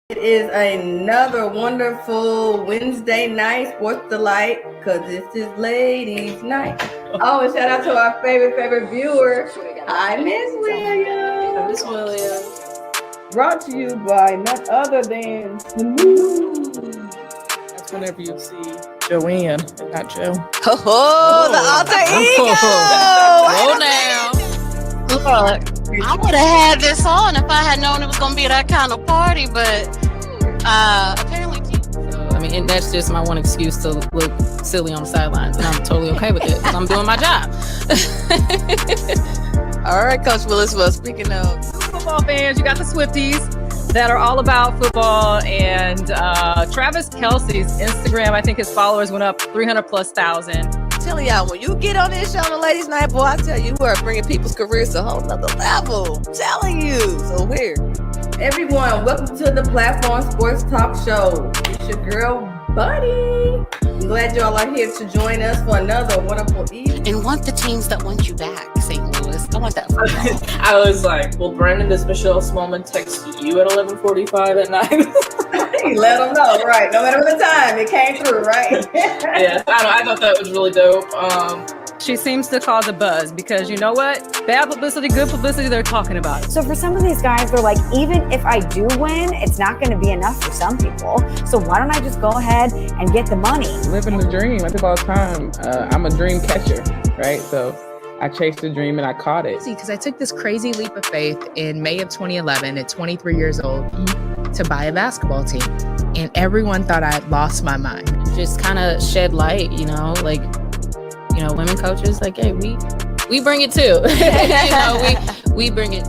It is another wonderful Wednesday night sports delight because this is ladies' night. Oh, and shout out to our favorite viewer. Hi, Miss Williams. Miss Williams. Brought to you by none other than Smoooth. That's whenever you see Joanne, not Joe. Oh, the alter ego. Now. Look, I would have had this on if I had known it was going to be that kind of party, but apparently. I mean, and that's just my one excuse to look silly on the sidelines, and I'm totally okay with it because I'm doing my job. All right, Coach Willis. Well, speaking of football fans, you got the Swifties that are all about football, and Travis Kelce's Instagram, I think his followers went up 300,000+. Tell y'all, when you get on this show on the Ladies Night, boy, I tell you, you are bringing people's careers to a whole nother level. I'm telling you. So here. Everyone, welcome to the Platform Sports Talk Show. It's your girl, Buddy. I'm glad y'all are here to join us for another wonderful evening. And want the teams that want you back, St. Louis. I want that football. I was like, well, Brandon, does Michelle Smallman text you at 11:45 at night? Let them know, right? No matter the time, it came through, right? Yeah, I thought that was really dope. She seems to cause a buzz because you know what? Bad publicity, good publicity, they're talking about it. So for some of these guys, they're like, even if I do win, it's not going to be enough for some people. So why don't I just go ahead and get the money? Living the dream. I think all the time. I'm a dream catcher, right? So I chased the dream and I caught it. Because I took this crazy leap of faith in May of 2011 at 23 years old to buy a basketball team. And everyone thought I had lost my mind. Just kind of shed light, women coaches, like, hey, we bring it too. We bring it.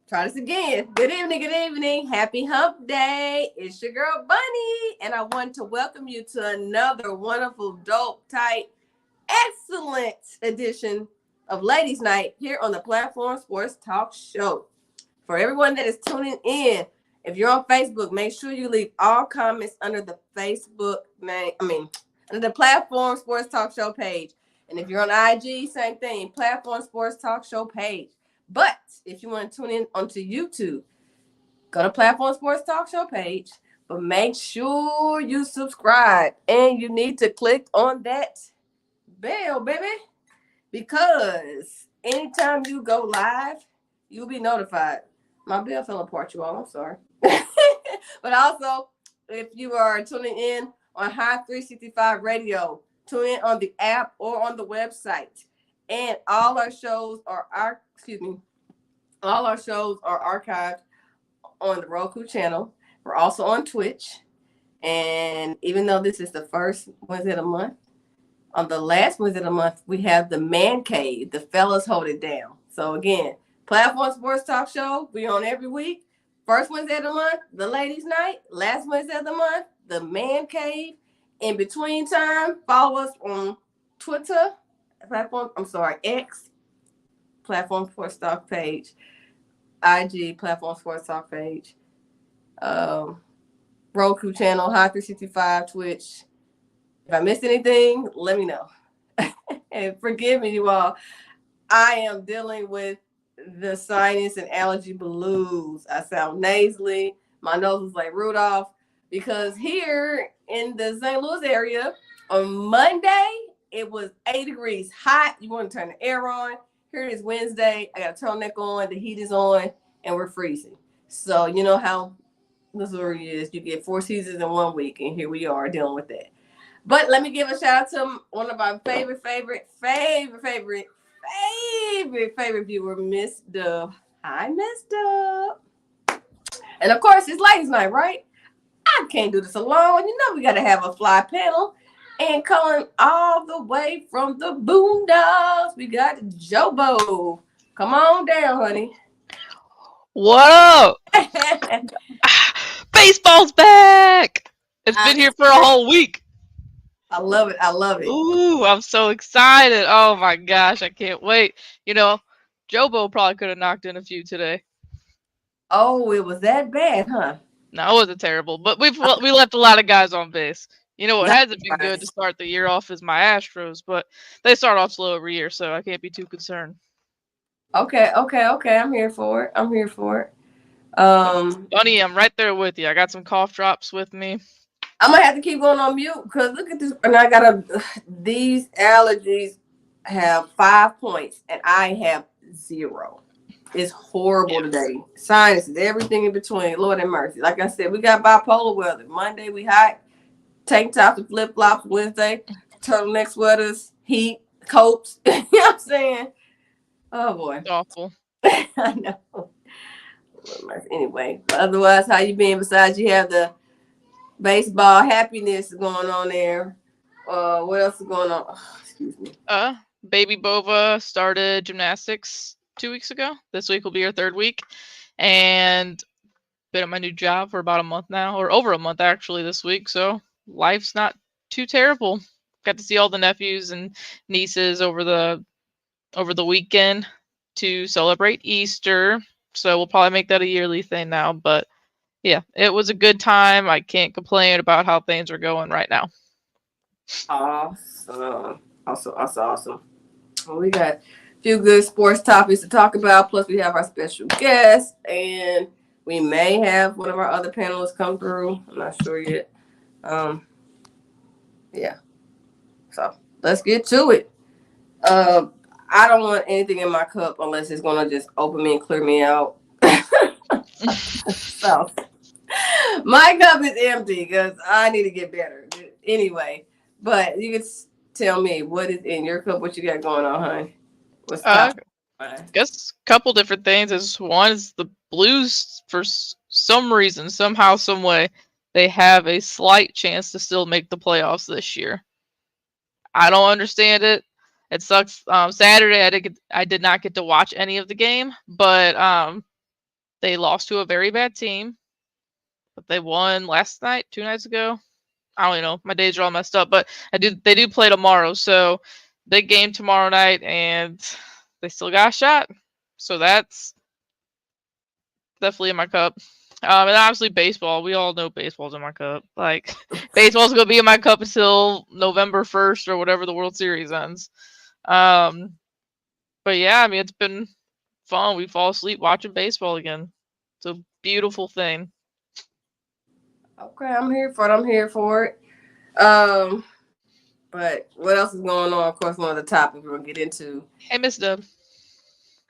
Try this again. Good evening. Happy hump day. It's your girl, Bunny. And I want to welcome you to another wonderful, dope, tight, excellent edition of Ladies Night here on the Platform Sports Talk Show. For everyone that is tuning in, if you're on Facebook, make sure you leave all comments under the under the Platform Sports Talk Show page. And if you're on IG, same thing, Platform Sports Talk Show page. But if you want to tune in onto YouTube, go to Platform Sports Talk Show page, but make sure you subscribe and you need to click on that bell, baby, because anytime you go live, you'll be notified. My bell fell apart, you all. I'm sorry. But also, if you are tuning in on High 365 Radio, tune in on the app or on the website. And all our shows are archived on the Roku channel. We're also on Twitch. And even though this is the first Wednesday of the month, on the last Wednesday of the month, we have the Man Cave. The fellas hold it down. So again, Platform Sports Talk Show, we're on every week. First Wednesday of the month, the Ladies Night. Last Wednesday of the month, the Man Cave. In between time, follow us on Twitter. X, Platform Sports Talk page, IG, Platform Sports Talk page, Roku channel, High 365, Twitch. If I missed anything, let me know. And forgive me, you all. I am dealing with the sinus and allergy blues. I sound nasally. My nose is like Rudolph because here in the St. Louis area on Monday, it was 80 degrees hot. You want to turn the air on. Here it is Wednesday. I got a turtleneck on. The heat is on, and we're freezing. So you know how Missouri is. You get 4 seasons in 1 week, and here we are dealing with that. But let me give a shout out to one of our favorite viewer, Miss Dub. Hi, Miss Dub. And of course, it's Ladies Night, right? I can't do this alone. You know we got to have a fly panel. And calling all the way from the Boondocks, we got Jobo. Come on down, honey. What up? Baseball's back. It's been here for a whole week. I love it. I love it. Ooh, I'm so excited. Oh my gosh, I can't wait. You know, Jobo probably could have knocked in a few today. Oh, it was that bad, huh? No, it wasn't terrible, but we left a lot of guys on base. You know what Not hasn't been good to start the year off is my Astros, but they start off slow every year, so I can't be too concerned. Okay. I'm here for it. Bunny, I'm right there with you. I got some cough drops with me. I'm gonna have to keep going on mute because look at this, and I gotta. These allergies have 5 points, and I have 0. It's horrible today. Sinuses, everything in between. Lord have mercy. Like I said, we got bipolar weather. Monday we hot, tank tops and flip flops. Wednesday, turtleneck sweaters, heat, coats. You know what I'm saying? Oh boy, It's awful. I know. Anyway, but otherwise, how you been? Besides, you have the baseball happiness going on there. What else is going on? Oh, excuse me. Baby Bova started gymnastics 2 weeks ago. This week will be her 3rd week, and been at my new job for about a month now, or over a month actually this week. So life's not too terrible. Got to see all the nephews and nieces over the weekend to celebrate Easter. So we'll probably make that a yearly thing now. But yeah, it was a good time. I can't complain about how things are going right now. Awesome. Well, we got a few good sports topics to talk about. Plus, we have our special guest, and we may have one of our other panelists come through. I'm not sure yet. Yeah. So let's get to it. I don't want anything in my cup unless it's gonna just open me and clear me out. So my cup is empty because I need to get better. Anyway, but you can tell me what is in your cup, what you got going on, honey. What's top? I guess a couple different things. One is the Blues, for some reason, somehow, some way, they have a slight chance to still make the playoffs this year. I don't understand it. It sucks. Saturday, I did not get to watch any of the game, but they lost to a very bad team. But they won last night, 2 nights ago. I don't even know. My days are all messed up, but they do play tomorrow, so big game tomorrow night, and they still got a shot. So that's definitely in my cup. And obviously baseball. We all know baseball's in my cup. Like, baseball's gonna be in my cup until November 1st or whatever the World Series ends. But yeah, I mean, it's been fun. We fall asleep watching baseball again. It's a beautiful thing. Okay, I'm here for it. But what else is going on? Of course, one of the topics we're gonna get into. Hey, Miss Dub.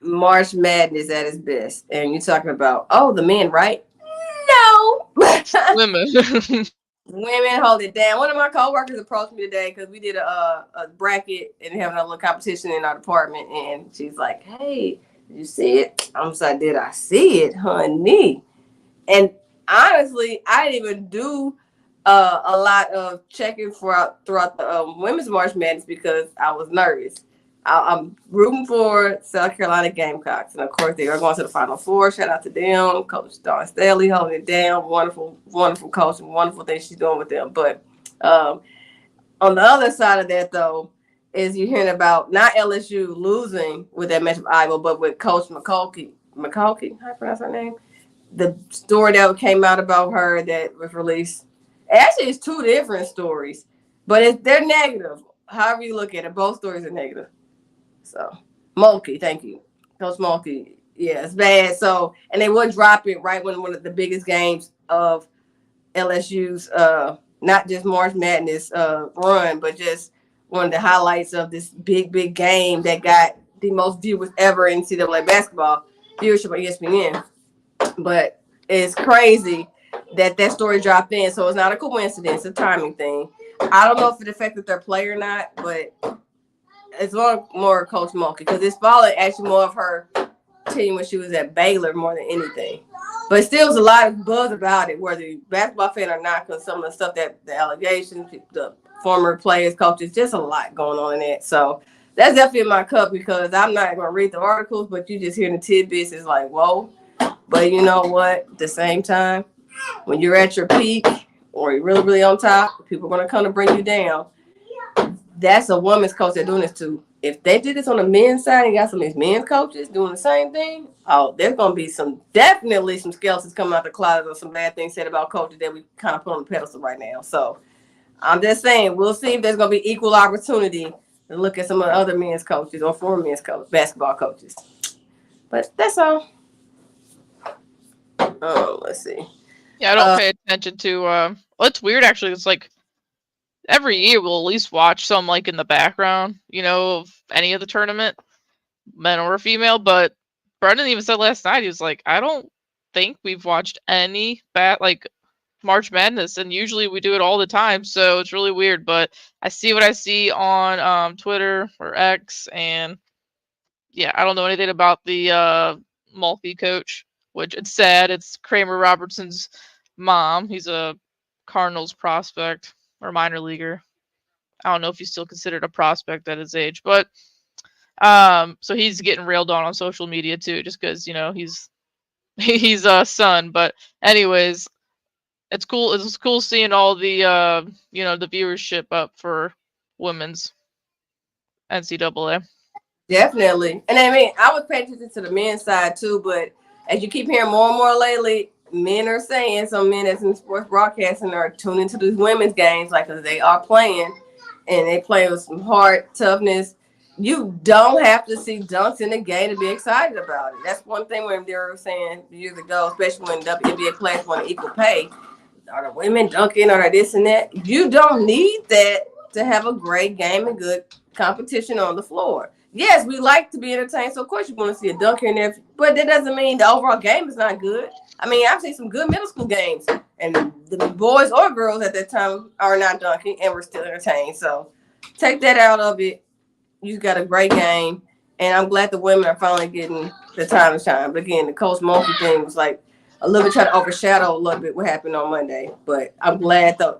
March Madness at its best, and you're talking about the men, right? No, Women. women hold it down. One of my coworkers approached me today because we did a bracket and having a little competition in our department, and she's like, "Hey, did you see it?" I'm like, "Did I see it, honey?" And honestly, I didn't even do a lot of checking throughout the women's March Madness because I was nervous. I'm rooting for South Carolina Gamecocks, and of course they are going to the Final Four. Shout out to them, Coach Dawn Staley holding it down. Wonderful, wonderful coach, and wonderful things she's doing with them. But on the other side of that, though, is you're hearing about not LSU losing with that match of Iowa, but with Coach McCulkey. How do you pronounce her name? The story that came out about her that was released. Actually, it's 2 different stories, but they're negative. However you look at it, both stories are negative. So, Mulkey, thank you. Coach Mulkey. Yeah, it's bad. So, and they would drop it right when one of the biggest games of LSU's, not just March Madness run, but just one of the highlights of this big game that got the most viewers ever in NCAA basketball viewership on ESPN. But it's crazy that story dropped in. So it's not a coincidence, it's a timing thing. I don't know if it affected their play or not, but it's more Coach Mulkey because it's following actually more of her team when she was at Baylor more than anything. But still, there's a lot of buzz about it, whether you're a basketball fan or not, because some of the stuff that the allegations, the former players, coaches, just a lot going on in it. So that's definitely in my cup because I'm not going to read the articles, but you just hearing the tidbits is like, whoa. But you know what? At the same time, when you're at your peak or you're really, really on top, people are going to come to bring you down. That's a women's coach they're doing this to. If they did this on the men's side and got some of these men's coaches doing the same thing, there's going to be definitely some skeletons coming out the closet or some bad things said about coaches that we kind of put on the pedestal right now. So I'm just saying, we'll see if there's going to be equal opportunity to look at some of the other men's coaches or former men's basketball coaches. But that's all. Let's see. Yeah, I don't pay attention to. Well, it's weird actually. It's like every year we'll at least watch some like in the background, of any of the tournament, men or female. But Brendan even said last night, he was like, I don't think we've watched any March Madness, and usually we do it all the time. So it's really weird. But I see what I see on Twitter or X, and yeah, I don't know anything about the Mulkey coach, which it's sad. It's Kramer Robertson's mom. He's a Cardinals prospect or minor leaguer. I don't know if he's still considered a prospect at his age, but so he's getting railed on social media too, just because he's a son. But anyways, it's cool. It's cool seeing all the the viewership up for women's NCAA. Definitely. And I mean, I was paying attention to the men's side too, but as you keep hearing more and more lately, men are saying, some men that's in sports broadcasting are tuning to these women's games, like, because they are playing, and they play with some heart, toughness. You don't have to see dunks in the game to be excited about it. That's one thing when they were saying years ago, especially when WNBA players want equal pay. Are the women dunking? Are they this and that? You don't need that to have a great game and good competition on the floor. Yes, we like to be entertained, so of course you want to see a dunk here and there, but that doesn't mean the overall game is not good. I mean, I've seen some good middle school games, and the boys or girls at that time are not dunking, and we're still entertained. So take that out of it. You got a great game, and I'm glad the women are finally getting the time to shine. But again, the Coach Mulkey thing was like a little bit trying to overshadow a little bit what happened on Monday. But I'm glad the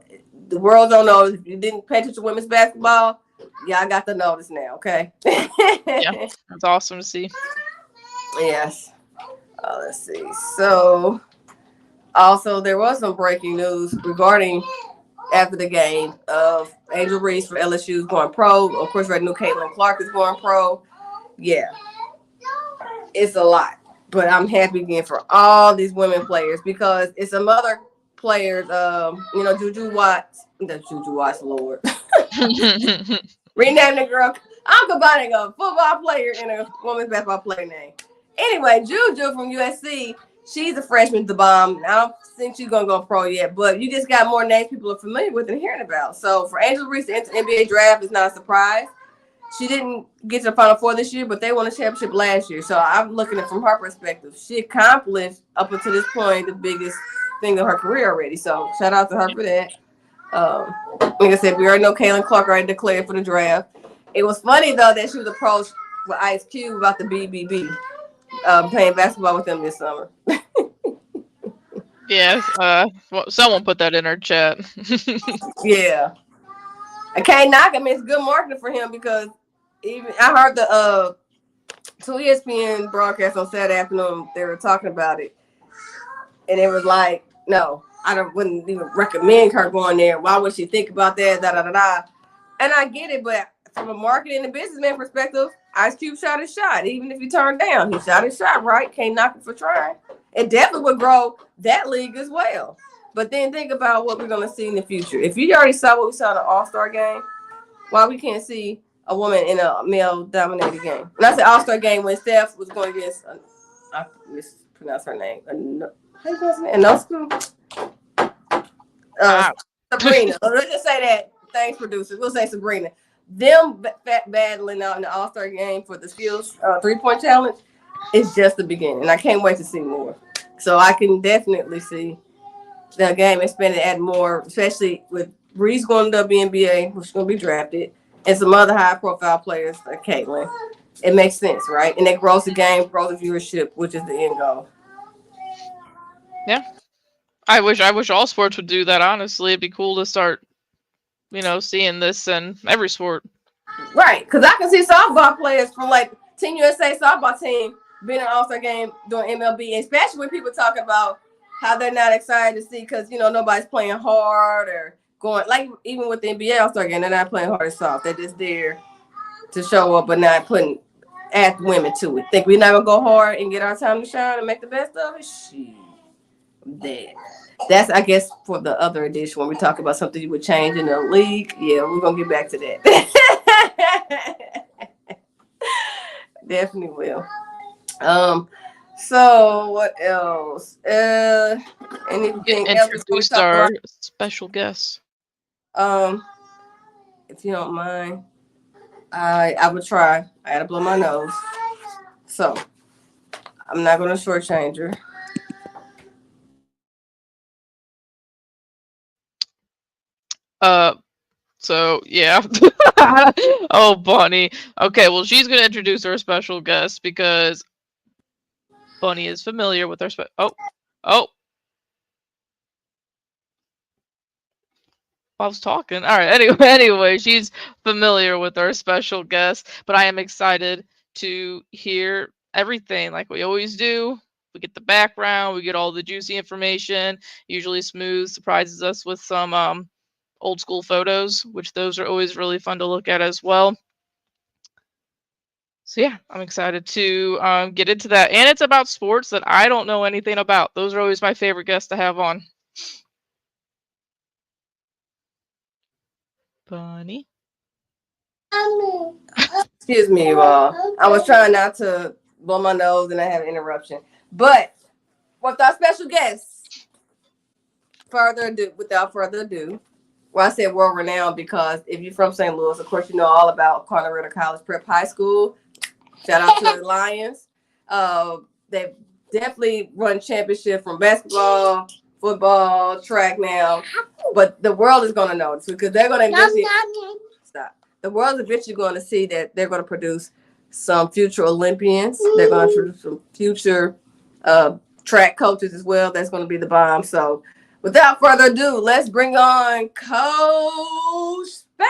world don't know. If you didn't pay attention to women's basketball, yeah, I got the notice now, okay? Yeah, that's awesome to see. Yes. Let's see. So, also, there was some breaking news regarding after the game of Angel Reese for LSU is going pro. Of course, right now, Caitlin Clark is going pro. Yeah. It's a lot. But I'm happy again for all these women players because it's some other players, Juju Watts, Lord. Renaming the girl. I'm combining a football player and a women's basketball player name. Anyway, Juju from USC, she's a freshman, the bomb. I don't think she's going to go pro yet, but you just got more names people are familiar with and hearing about. So for Angel Reese to enter the NBA draft is not a surprise. She didn't get to the Final Four this year, but they won a championship last year. So I'm looking at it from her perspective. She accomplished, up until this point, the biggest thing of her career already. So shout out to her for that. Like I said, we already know Caitlin Clark already declared for the draft. It was funny, though, that she was approached with Ice Cube about the BBB, playing basketball with them this summer. Yeah, someone put that in our chat. Yeah. I can't knock him. It's good marketing for him because even I heard the two ESPN broadcasts on Saturday afternoon, they were talking about it. And it was like, no, wouldn't even recommend her going there. Why would she think about that? Da, da, da, da. And I get it, but from a marketing and businessman perspective, Ice Cube shot his shot. Even if he turned down, he shot his shot, right? Can't knock it for trying. It definitely would grow that league as well. But then think about what we're going to see in the future. If you already saw what we saw in the All-Star game, why we can't see a woman in a male-dominated game? And I said All-Star game when Steph was going against, I mispronounced her name. How you pronounce her name? Sabrina. Let's just say that. Thanks, producers. We'll say Sabrina. Them battling out in the All-Star game for the skills three-point challenge is just the beginning. And I can't wait to see more. So I can definitely see the game expanded, add more, especially with Reese going to WNBA, who's going to be drafted, and some other high-profile players like Caitlin. It makes sense, right? And it grows the game, grows the viewership, which is the end goal. Yeah. I wish all sports would do that, honestly. It'd be cool to start, seeing this in every sport. Right, because I can see softball players from, like, Team USA softball team being an All-Star game doing MLB, and especially when people talk about how they're not excited to see because nobody's playing hard or going like even with the NBA All-Star game, they're not playing hard or soft. They're just there to show up, but not add women to it. Think we're not gonna go hard and get our time to shine and make the best of it? Shit, that's I guess for the other edition when we talk about something you would change in the league. Yeah, we're gonna get back to that. Definitely will. So what else? Anything else? Introduce our special guest. If you don't mind, I would try. I had to blow my nose, so I'm not gonna shortchange her. So yeah. Oh, Bunny. Okay, well, she's gonna introduce our special guest because Bunny is familiar with our oh. I was talking. All right. Anyway, she's familiar with our special guest, but I am excited to hear everything like we always do. We get the background, we get all the juicy information. Usually Smooth surprises us with some old school photos, which those are always really fun to look at as well. So yeah, I'm excited to get into that. And it's about sports that I don't know anything about. Those are always my favorite guests to have on. Bunny. Excuse me, you all. I was trying not to blow my nose and I have an interruption. But with our special guest, without further ado, well, I said world renowned because if you're from St. Louis, of course, you know all about Cardinal Ritter College Prep High School. Shout out to the Lions. They've definitely run championship from basketball, football, track now. But the world is going to know this because they're going to eventually stop. The world is eventually going to see that they're going to produce some future Olympians. They're going to produce some future track coaches as well. That's going to be the bomb. So without further ado, let's bring on Coach Spain.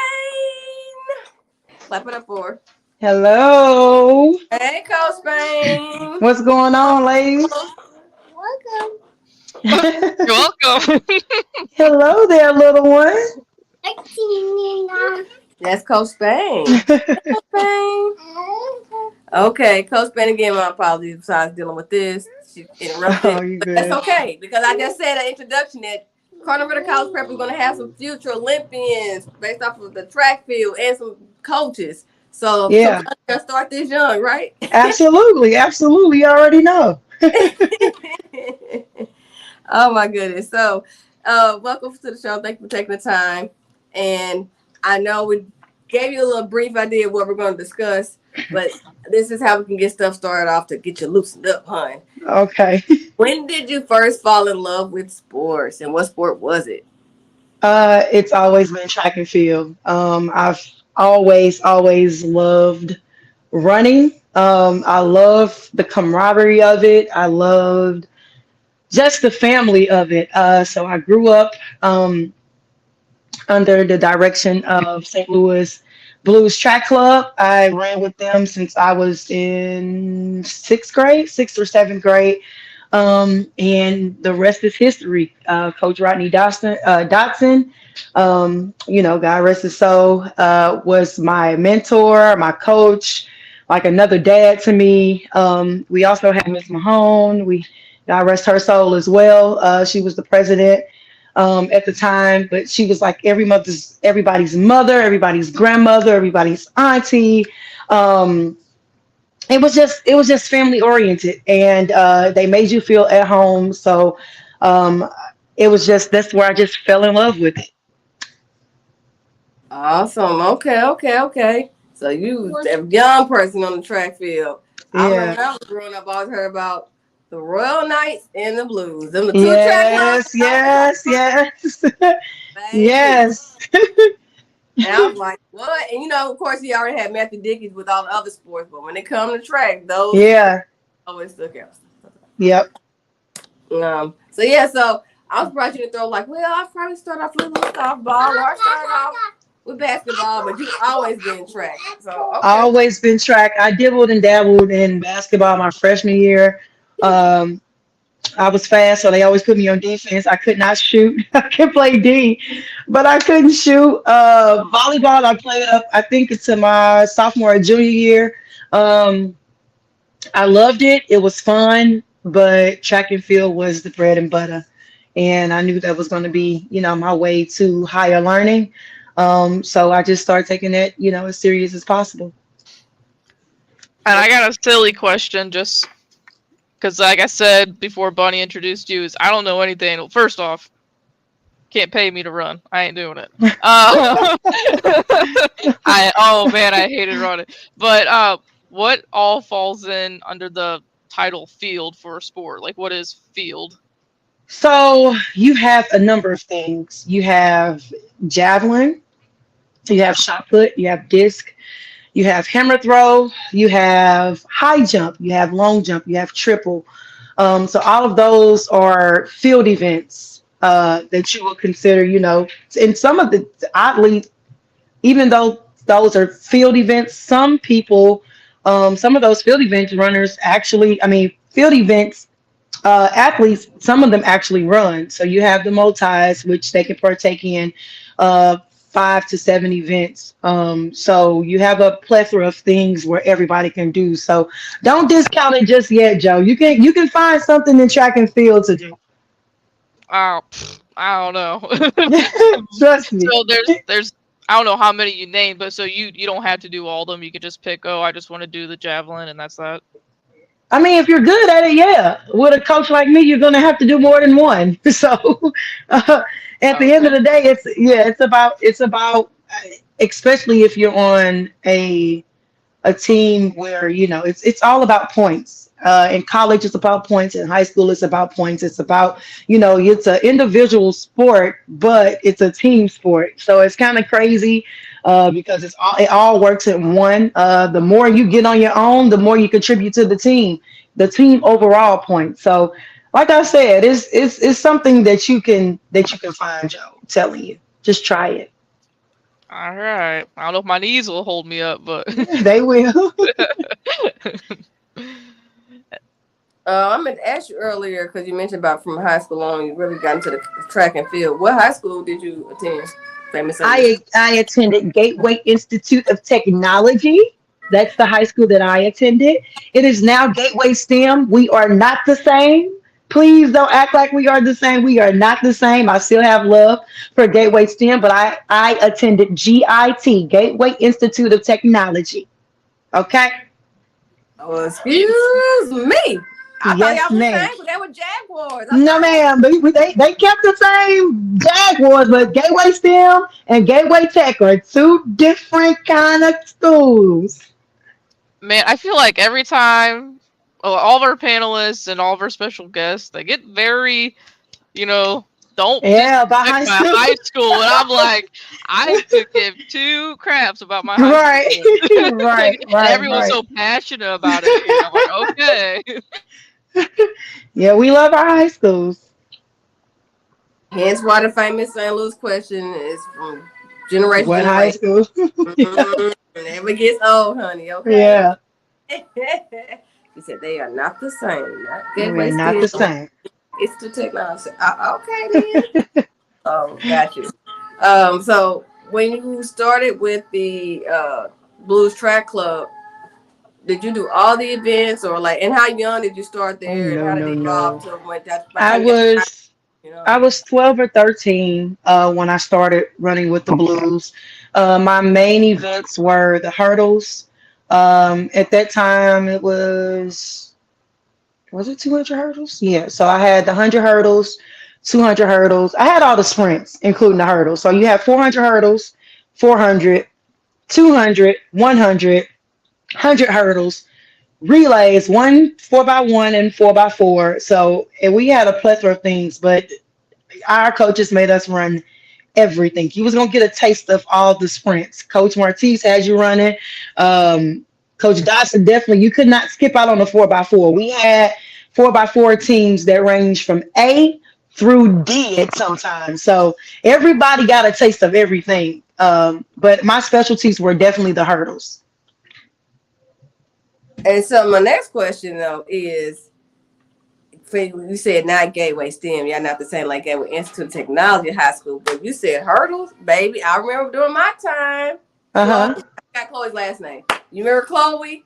Clap it up for her. Hello. Hey, Coach Spain. What's going on, ladies? Welcome. You're welcome. Hello there, little one. That's Coach Spain. Coach Spain. Okay, Coach Spain, again, my apologies besides dealing with this. She interrupted. Oh, you but good. that's okay, because I just said an introduction that Cardinal Ritter College Prep is going to have some future Olympians based off of the track field and some coaches. So yeah, gotta start this young, right? Absolutely. You already know. Oh my goodness. So welcome to the show. Thank you for taking the time. And I know we gave you a little brief idea of what we're going to discuss, but this is how we can get stuff started off to get you loosened up, hon. Okay. When did you first fall in love with sports and what sport was it? It's always been track and field. I've always loved running. I love the camaraderie of it. I loved just the family of it. So I grew up under the direction of St. Louis Blues Track Club. I ran with them since I was in sixth or seventh grade. And the rest is history. Coach Rodney Dotson, God rest his soul, was my mentor, my coach, like another dad to me. We also had Miss Mahone. God rest her soul as well. She was the president at the time, but she was like everybody's mother, everybody's grandmother, everybody's auntie. It was just family oriented, and they made you feel at home. So that's where I just fell in love with it. Awesome. Okay. So you a young person on the track field. Yeah. I remember when I was growing up, I always heard about the Royal Knights and the Blues. Them the two Yes. Yes. And I was like, what? And of course, he already had Matthew Dickens with all the other sports, but when it comes to track, those always stuck out. Yep. So I was probably to throw I probably start off with softball, or I started off with basketball, but you've always been track. So okay. Always been track. I dibbled and dabbled in basketball my freshman year. I was fast, so they always put me on defense. I could not shoot. I could play D, but I couldn't shoot. Volleyball, I played up, I think it's to my sophomore or junior year. Um, I loved it. It was fun, but track and field was the bread and butter. And I knew that was going to be, my way to higher learning. So I just started taking that, as serious as possible. And I got a silly question, just because, like I said before Bunny introduced you, is I don't know anything. First off, can't pay me to run. I ain't doing it. Oh man, I hated running. But what all falls in under the title field for a sport? Like, what is field? So you have a number of things. You have javelin, you have shot put, you have disc, you have hammer throw, you have high jump, you have long jump, you have triple. So all of those are field events that you will consider, and some of the, oddly, even though those are field events, some people, some of those field events runners actually, field events athletes, some of them actually run. So you have the multis, which they can partake in 5 to 7 events. So you have a plethora of things where everybody can do. So don't discount it just yet, Joe. You can find something in track and field to do. I don't know. Trust me. So there's I don't know how many you named, but so you don't have to do all of them. You could just pick, I just want to do the javelin, and that's that. If you're good at it, yeah. With a coach like me, you're going to have to do more than one. So at the end of the day, it's about, especially if you're on a team where, it's all about points. In college, it's about points. In high school, it's about points. It's about, it's an individual sport, but it's a team sport. So it's kind of crazy. Because it all works in one. The more you get on your own, the more you contribute to the team overall points. So, like I said, it's something that you can find, Joe. I'm telling you, just try it. All right. I don't know if my knees will hold me up, but they will. I meant to ask you earlier because you mentioned about from high school on, you really got into the track and field. What high school did you attend? I attended Gateway Institute of Technology. That's the high school that I attended. It is now Gateway STEM. We are not the same. Please don't act like we are the same. We are not the same. I still have love for Gateway STEM, but I attended GIT, Gateway Institute of Technology. Okay? Oh, excuse me. I thought y'all was the same, but they were Jaguars. No, ma'am. They kept the same Jaguars, but Gateway STEM and Gateway Tech are two different kind of schools. Man, I feel like every time all of our panelists and all of our special guests, they get very, don't about high school. And I'm like, I could give two craps about my high school. Right. And everyone's so passionate about it. I'm like, okay. Yeah, we love our high schools. Hence why the famous St. Louis question is from generation to generation. high school? Never gets old, honey. Okay. Yeah. He said they are not the same. We're not the same. It's the technology. Okay, then. Oh, got you. So when you started with the Blues Track Club, did you do all the events, or and how young did you start there? And how did it evolve to when that? I was 12 or 13 when I started running with the Blues. My main events were the hurdles. At that time, it was it 200 hurdles? Yeah. So I had the 100 hurdles, 200 hurdles. I had all the sprints, including the hurdles. So you have 400 hurdles, 400, 200, 100. 100 hurdles, relays, 4x1 and 4x4. So, and we had a plethora of things, but our coaches made us run everything. You was gonna get a taste of all the sprints. Coach Martise had you running. Coach Dodson, definitely, you could not skip out on the 4x4. We had 4x4 teams that range from A through D at sometimes. So everybody got a taste of everything. But my specialties were definitely the hurdles. And so my next question though is, You said not Gateway STEM. Y'all not the same like Gateway Institute of Technology High School, but you said hurdles, baby. I remember during my time. Uh-huh. Chloe, I got Chloe's last name. You remember Chloe?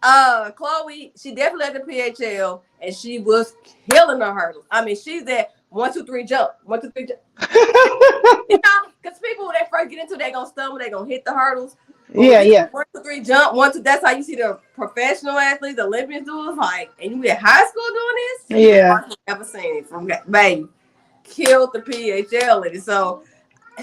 Chloe, she definitely had the PHL, and she was killing the hurdles. I mean, she's that 1, 2, 3 jump, 1, 2, 3 jump. You know, because people when they first get into it, they gonna stumble, they gonna hit the hurdles. But Yeah. 1, 2, 3 jump, 1, 2. That's how you see the professional athletes, the Olympians do it. Like, and you in high school doing this? Yeah. I've never seen it from baby. Killed the PHL in it. So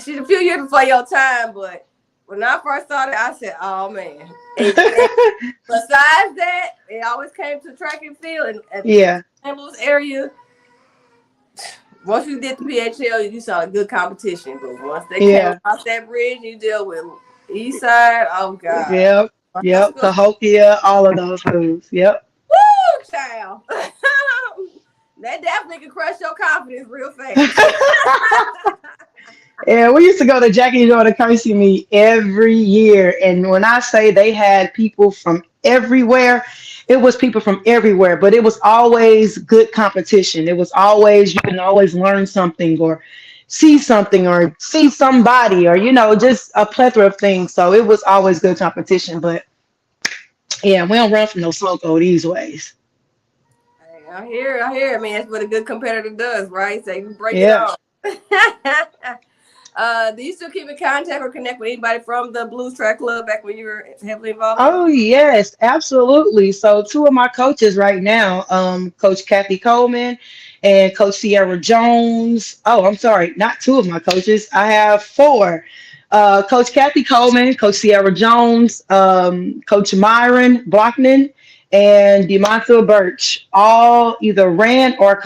she's a few years before your time, but when I first started, I said, "Oh man." And besides that, it always came to track and field, and Yeah. St. Louis area. Once you did the PHL, you saw a good competition. But once they came across that bridge, you deal with East Side. Oh God. Yep. Cahokia, all of those schools. Yep. Woo, child. That definitely can crush your confidence real fast. Yeah, we used to go to Jackie Joy to Kersey meet every year. And when I say they had people from everywhere, it was people from everywhere, but it was always good competition. It was always, you can always learn something or see something or see somebody or, just a plethora of things. So it was always good competition. But yeah, we don't run from no smoke these ways. I hear it, man. That's what a good competitor does, right? So you break it on. Do you still keep in contact or connect with anybody from the Blues Track Club back when you were heavily involved? Oh, yes, absolutely. So 2 of my coaches right now, Coach Kathy Coleman and Coach Sierra Jones. Oh, I'm sorry, not 2 of my coaches. I have 4. Coach Kathy Coleman, Coach Sierra Jones, Coach Myron Blockman, and Demonta Birch. All either ran or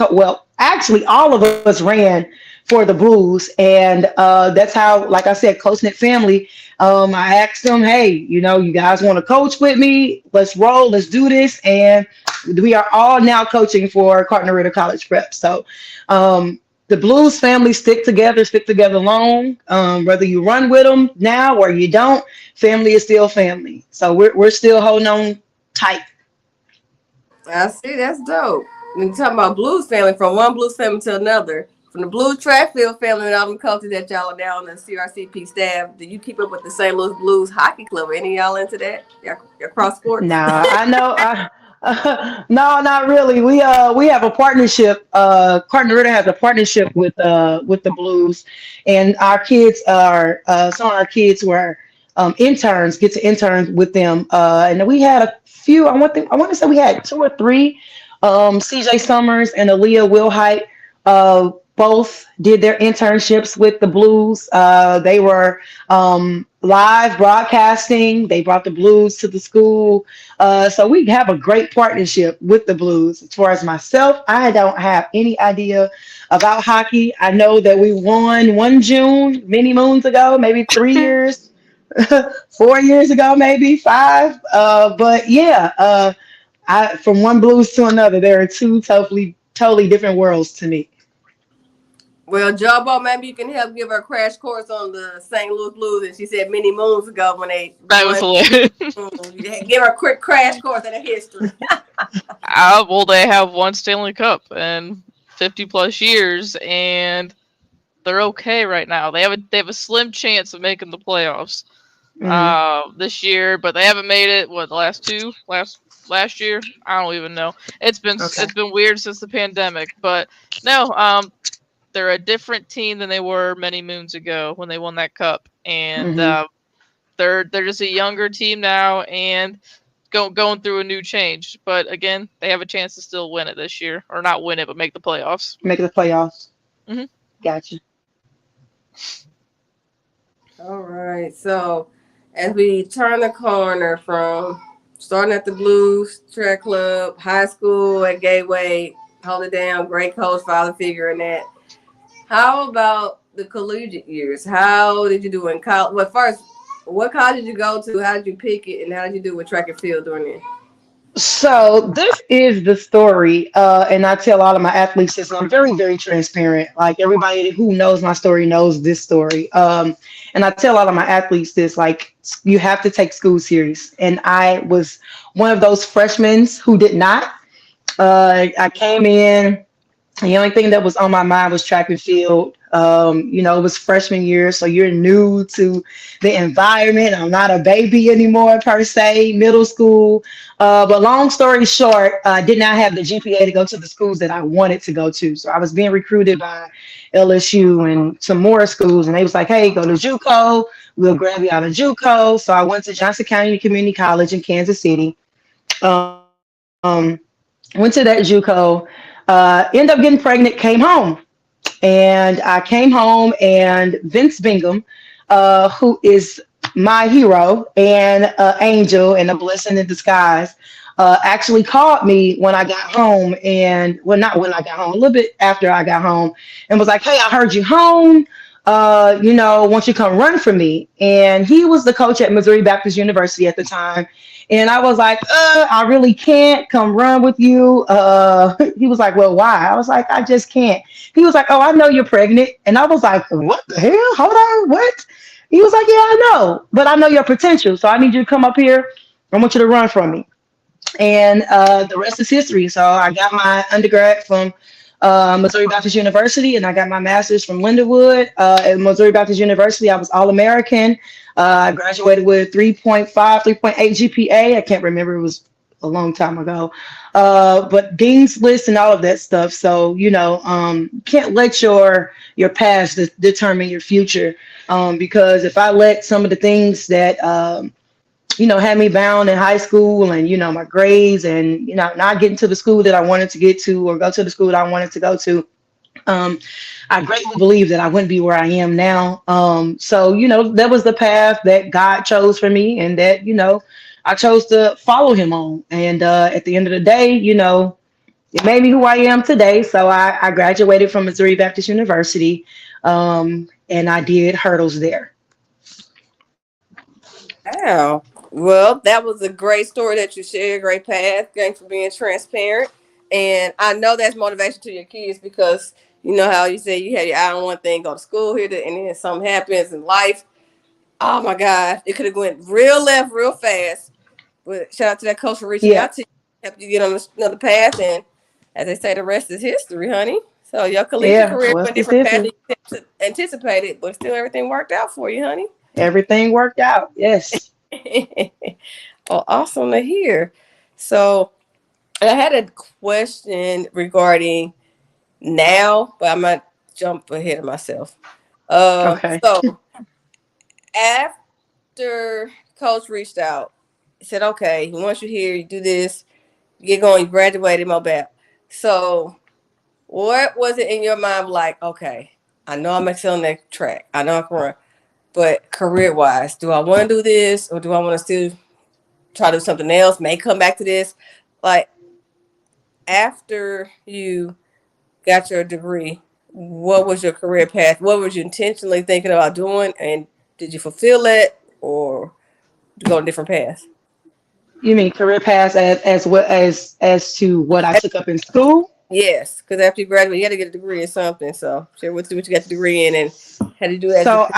actually all of us ran for the Blues, and that's how, like I said, close-knit family. I asked them, hey, you guys want to coach with me? Let's roll, let's do this. And we are all now coaching for Cardinal Ritter College Prep. So the Blues family stick together long. Whether you run with them now or you don't, family is still family. So we're still holding on tight. I see, that's dope. When you're talking about Blues family, from one Blues family to another, from the Blues track field family and all them coaches that y'all are now on the CRCP staff, do you keep up with the St. Louis Blues Hockey Club? Any of y'all into that? Y'all cross sports? Nah, I know. No, not really. We have a partnership. Cardinal Ritter has a partnership with the Blues, and our kids are some of our kids were interns, get to intern with them. And we had a few. I want to say we had 2 or 3. CJ Summers and Aaliyah Wilhite both did their internships with the Blues. They were live broadcasting. They brought the Blues to the school. So we have a great partnership with the Blues. As far as myself, I don't have any idea about hockey. I know that we won one June many moons ago, maybe 3 years, 4 years ago, maybe 5. But yeah, from one Blues to another, there are 2 totally different worlds to me. Well, Jobo, maybe you can help give her a crash course on the St. Louis Blues. And she said many moons ago when they That was hilarious. Give her a quick crash course in the history. Well, they have 1 Stanley Cup in 50 plus years, and they're okay right now. They have a slim chance of making the playoffs this year, but they haven't made it. What, the last year? I don't even know. It's been weird since the pandemic, but no. They're a different team than they were many moons ago when they won that cup, and they're just a younger team now and going through a new change. But again, they have a chance to still win it this year, or not win it, but make the playoffs. Make the playoffs. Mm-hmm. Gotcha. All right, so as we turn the corner from starting at the Blues Track Club, high school at Gateway, hold it down, great coach, father figure in that. How about the collegiate years? How did you do in college? Well, first, what college did you go to? How did you pick it? And how did you do with track and field during it? So this is the story, and I tell all of my athletes this, and I'm very, very transparent. Like, everybody who knows my story knows this story. And I tell all of my athletes this, like, you have to take school serious. And I was one of those freshmen who did not. I came in. The only thing that was on my mind was track and field. It was freshman year, so you're new to the environment. I'm not a baby anymore per se, middle school. But long story short, I did not have the GPA to go to the schools that I wanted to go to. So I was being recruited by LSU and some more schools, and they was like, hey, go to JUCO. We'll grab you out of JUCO. So I went to Johnson County Community College in Kansas City. Went to that JUCO. Ended up getting pregnant, came home. And I came home, and Vince Bingham, who is my hero and angel and a blessing in disguise, actually called me when I got home, and well, not when I got home, a little bit after I got home, and was like, hey, I heard you home. Won't you come run for me? And he was the coach at Missouri Baptist University at the time. And I was like, I really can't come run with you. He was like, well, why? I was like, I just can't. He was like, oh, I know you're pregnant. And I was like, what the hell? Hold on, what? He was like, yeah, I know, but I know your potential. So I need you to come up here. I want you to run from me. And the rest is history. So I got my undergrad from Missouri Baptist University, and I got my master's from Lindenwood. At Missouri Baptist University, I was All-American. I graduated with 3.5, 3.8 GPA. I can't remember. It was a long time ago. But Dean's List and all of that stuff. So, can't let your past determine your future. Because if I let some of the things that, had me bound in high school and, my grades and, not getting to the school that I wanted to get to or go to the school that I wanted to go to, I greatly believe that I wouldn't be where I am now. So, that was the path that God chose for me, and that, I chose to follow him on. And at the end of the day, it made me who I am today. So I graduated from Missouri Baptist University, and I did hurdles there. Wow. Well, that was a great story that you shared. Great path. Thanks for being transparent. And I know that's motivation to your kids, because you know how you say you had your eye on one thing, go to school here, and then something happens in life. Oh my God, it could have went real left real fast. But shout out to that coach for reaching out to you, help you get on another path. And as they say, the rest is history, honey. So your collegiate career went different path than you anticipated, but still everything worked out for you, honey. Everything worked out. Yes. Well, awesome to hear. So I had a question regarding now, but I might jump ahead of myself. Okay. So after coach reached out, he said, okay, he wants you here, you do this, you get going, you graduated Mobile. So what was it in your mind like, okay, I know I'm excelling that track, I know I can run, but career-wise, do I want to do this, or do I want to still try to do something else, may come back to this? Like, after you got your degree, what was your career path? What was you intentionally thinking about doing, and did you fulfill it, or go a different path? You mean career path as to what I took up in school? Yes, because after you graduate, you had to get a degree in something. So share what you got the degree in, and how to do that. So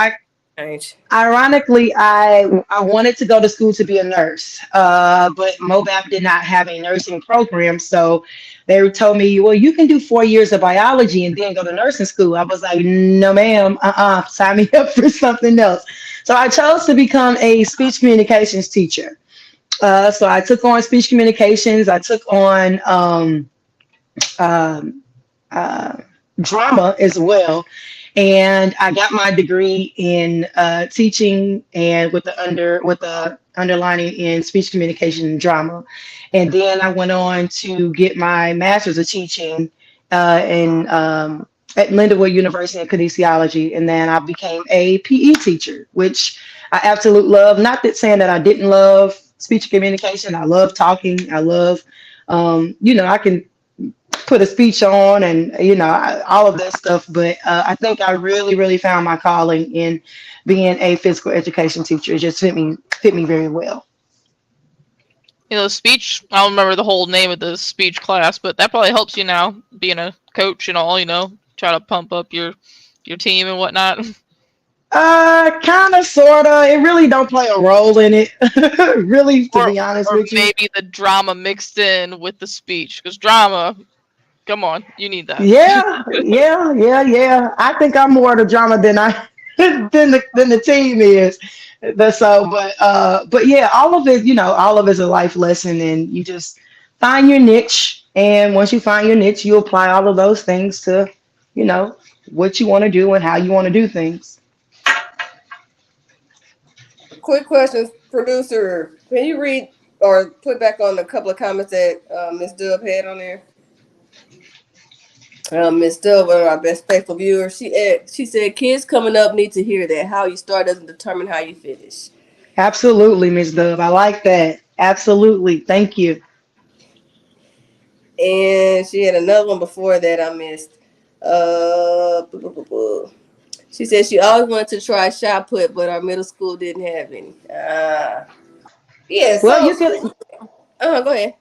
ironically, I wanted to go to school to be a nurse, but MOBAP did not have a nursing program. So they told me, well, you can do 4 years of biology and then go to nursing school. I was like, no, ma'am, sign me up for something else. So I chose to become a speech communications teacher. So I took on speech communications. I took on drama as well. And I got my degree in teaching, and with the underlining in speech communication and drama. And then I went on to get my master's of teaching at Lindenwood University in kinesiology. And then I became a PE teacher, which I absolutely love. Not that saying that I didn't love speech communication. I love talking. I love, I can put a speech on and, all of that stuff. But I think I really, really found my calling in being a physical education teacher. It just fit me very well. Speech, I don't remember the whole name of the speech class, but that probably helps you now, being a coach and all, try to pump up your team and whatnot. Kind of, sorta. It really don't play a role in it, really, to Or be honest or with you. maybe the drama mixed in with the speech, because drama, come on, you need that. Yeah. I think I'm more the drama than I than the team is. That's so, but yeah, all of it, all of it's a life lesson, and you just find your niche, and once you find your niche, you apply all of those things to, you know, what you want to do and how you want to do things. Quick question, producer. Can you read or put back on a couple of comments that Miss Dub had on there? Miss Dub, one of our best faithful viewers, she said, "Kids coming up need to hear that how you start doesn't determine how you finish." Absolutely, Miss Dove. I like that. Absolutely. Thank you. And she had another one before that I missed. Boo, boo, boo, boo. She said she always wanted to try shot put, but our middle school didn't have any. Yeah. Well, So, go ahead.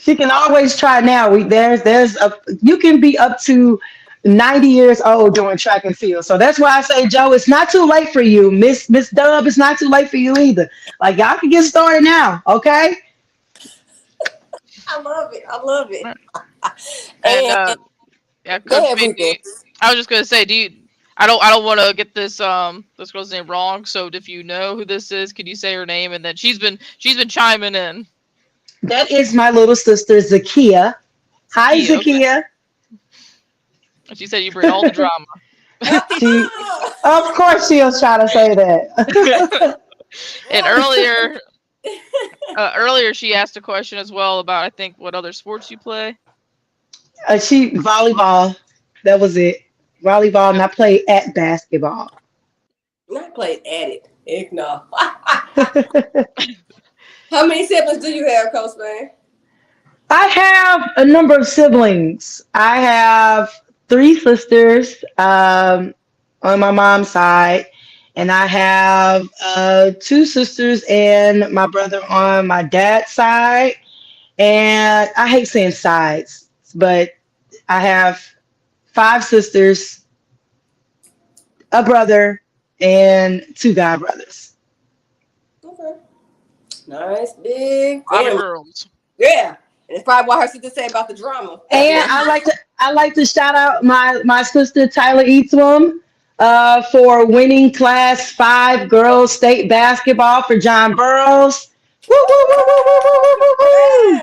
she can always try now. You can be up to 90 years old doing track and field. So that's why I say, Joe, it's not too late for you. Miss Dub, it's not too late for you either. Like, y'all can get started now, okay? I love it. I love it. And yeah, Go Coach ahead, B, Rico. I was just gonna say, I don't want to get this girl's name wrong. So if you know who this is, could you say her name? And then she's been chiming in. That is my little sister, Zakia. Hi, Zakia, Zakia. And she said you bring all the drama. Of course she'll try to say that. And earlier she asked a question as well about, I think, what other sports you play. Volleyball. That was it. Volleyball, and I played at basketball. I played at it. Heck no. How many siblings do you have, Coach Man? I have a number of siblings. I have 3 sisters on my mom's side, and I have 2 sisters and my brother on my dad's side. And I hate saying sides, but I have 5 sisters, a brother, and 2 god brothers. Okay. Nice, big. A lot of girls. Yeah. And it's probably what her sister say about the drama. And I like to shout out my sister Tyler Eatswam for winning Class 5 girls state basketball for John Burroughs. Woo, woo, woo, woo, woo, woo, woo, woo.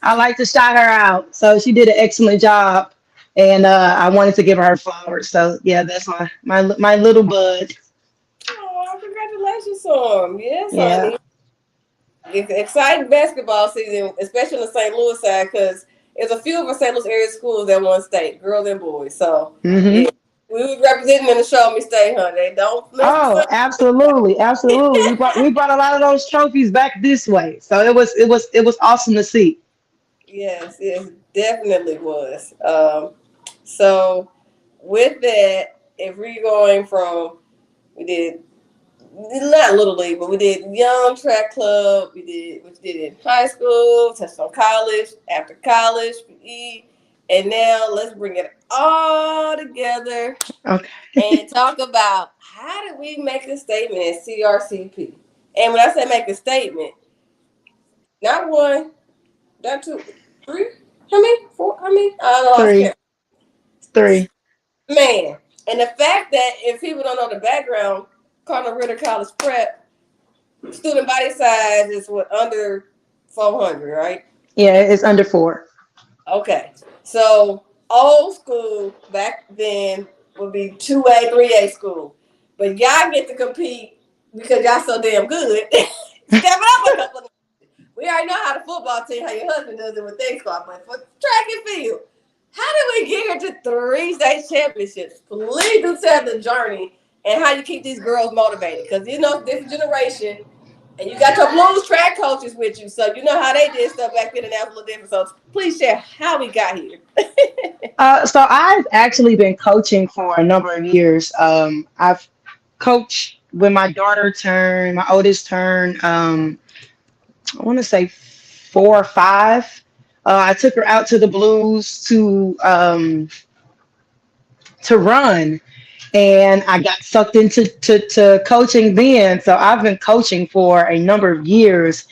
I like to shout her out. So she did an excellent job, and I wanted to give her flowers. So yeah, that's my little bud. Oh, congratulations on him. Yes, Yeah. honey. It's exciting basketball season, especially on the St. Louis side, because there's a few of our St. Louis area schools that won state, girls and boys. So yeah, we was representing in the Show Me State, honey. They don't. Oh, absolutely. We brought a lot of those trophies back this way. So it was awesome to see. Yes, it definitely was. So with that, if we're going from, we did not Little League, but we did Young Track Club. We did in high school, touched on college, after college, and now let's bring it all together. Okay. And talk about how did we make a statement at CRCP? And when I say make a statement, not one, not 2, 3, how many? 4, how many? I don't know. 3. Man, and the fact that if people don't know the background, Cardinal Ritter College Prep, student body size is under 400, right? Yeah, it's under 4. Okay. So old school back then would be 2A, 3A school. But y'all get to compete because y'all so damn good. Step it up a couple of. We already know how the football team, how your husband does it with their squad, but for track and field, how did we get here to 3 state championships? Please do tell the journey and how you keep these girls motivated. Because you know, different generation, and you got your blues track coaches with you, so you know how they did stuff back then, and that was a little different. So please share how we got here. So I've actually been coaching for a number of years. I've coached when my oldest turned, I want to say 4 or 5. I took her out to the Blues to run, and I got sucked into to coaching then. So I've been coaching for a number of years.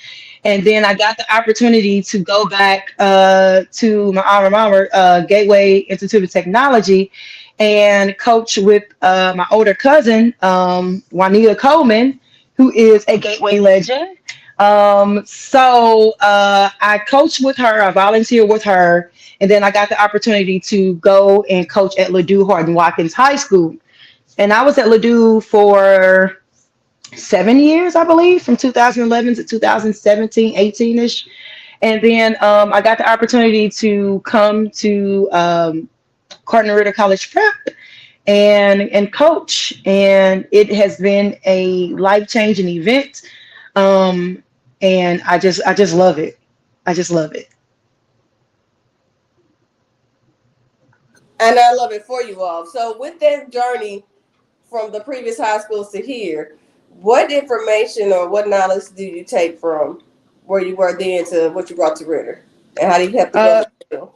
And then I got the opportunity to go back to my alma mater, Gateway Institute of Technology, and coach with my older cousin, Juanita Coleman, who is a Gateway legend. I coached with her, I volunteered with her, and then I got the opportunity to go and coach at Ladue Horton Watkins High School. And I was at Ladue for 7 years, I believe, from 2011 to 2017, 18-ish. And then I got the opportunity to come to Cardinal Ritter College Prep and coach. And it has been a life-changing event. And I just love it. I just love it. And I love it for you all. So with that journey from the previous high schools to here, what information or what knowledge do you take from where you were then to what you brought to Ritter? And how do you have to go?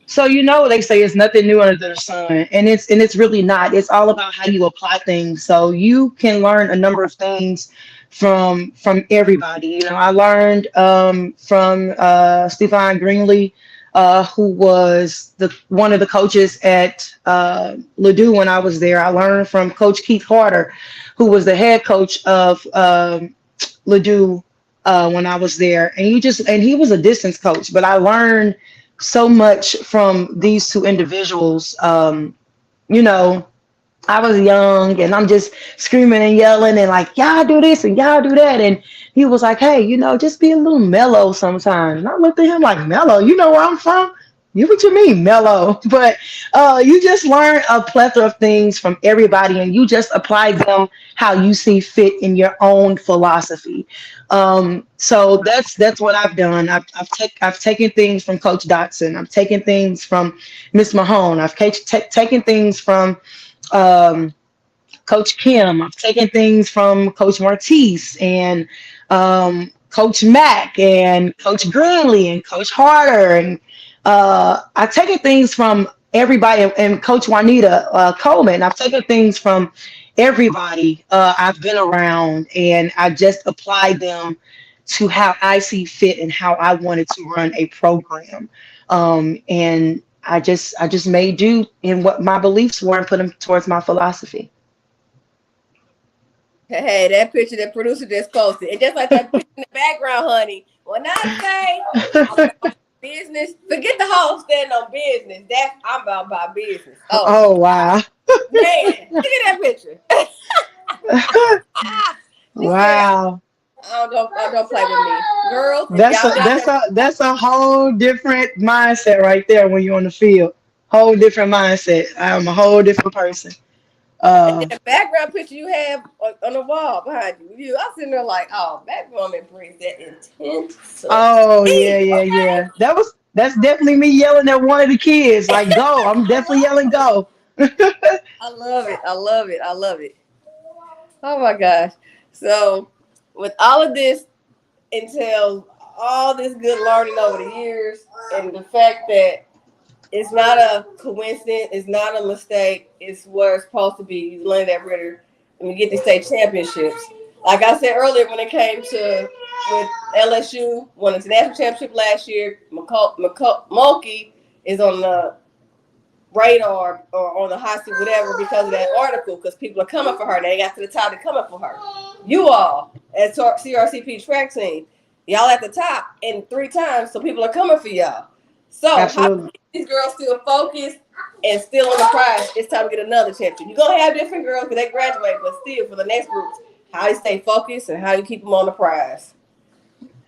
So they say it's nothing new under the sun, and it's really not. It's all about how you apply things. So you can learn a number of things from everybody. I learned from Stefan Greenlee, who was one of the coaches at Ladue when I was there. I learned from Coach Keith Harder, who was the head coach of Ladue when I was there. And he was a distance coach, but I learned so much from these two individuals. I was young and I'm just screaming and yelling and like, y'all do this and y'all do that. And he was like, hey, just be a little mellow sometimes. And I looked at him like, mellow? You know where I'm from? What you mean mellow? But you just learn a plethora of things from everybody, and you just apply them how you see fit in your own philosophy. So that's what I've done. I've taken things from Coach Dotson. I've taken things from Miss Mahone. I've taken things from Coach Kim. I've taken things from Coach Martise and Coach Mack and Coach Greenlee and Coach Harder. And I've taken things from everybody, and Coach Juanita Coleman. I've taken things from everybody I've been around, and I just applied them to how I see fit and how I wanted to run a program. And I just made do in what my beliefs were and put them towards my philosophy. Hey, that picture that producer just posted, and just like that picture in the background, honey. When I say business, forget the whole stand on business. I'm about my business. Oh wow. Man, look at that picture. Wow. Don't play with me, girls. That's a whole different mindset right there when you're on the field. Whole different mindset. I'm a whole different person. And then the background picture you have on the wall behind you, I'm sitting there like, oh, that woman brings that intense. Oh yeah. That's definitely me yelling at one of the kids, like, go. I'm definitely yelling, go. I love it. Oh my gosh. So with all of this entails all this good learning over the years, and the fact that it's not a coincidence, it's not a mistake, it's where it's supposed to be. You learn that Ritter and you get to state championships. Like I said earlier, when it came to with LSU, won the national championship last year, Mulkey is on the radar or on the hot seat, whatever, because of that article, because people are coming for her. They got to the top, they're coming for her. You all at CRCP track team, y'all at the top and 3 times, so people are coming for y'all. So absolutely. How these girls still focused and still on the prize? It's time to get another champion. You're gonna have different girls because they graduate, but still for the next groups, how you stay focused and how you keep them on the prize.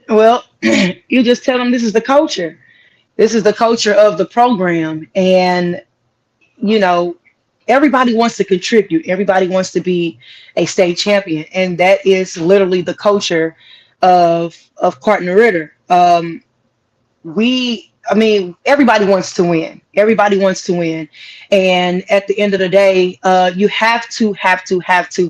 Well, you just tell them this is the culture. This is the culture of the program, and everybody wants to contribute. Everybody wants to be a state champion, and that is literally the culture of Cardinal Ritter. Everybody wants to win. Everybody wants to win, and at the end of the day, you have to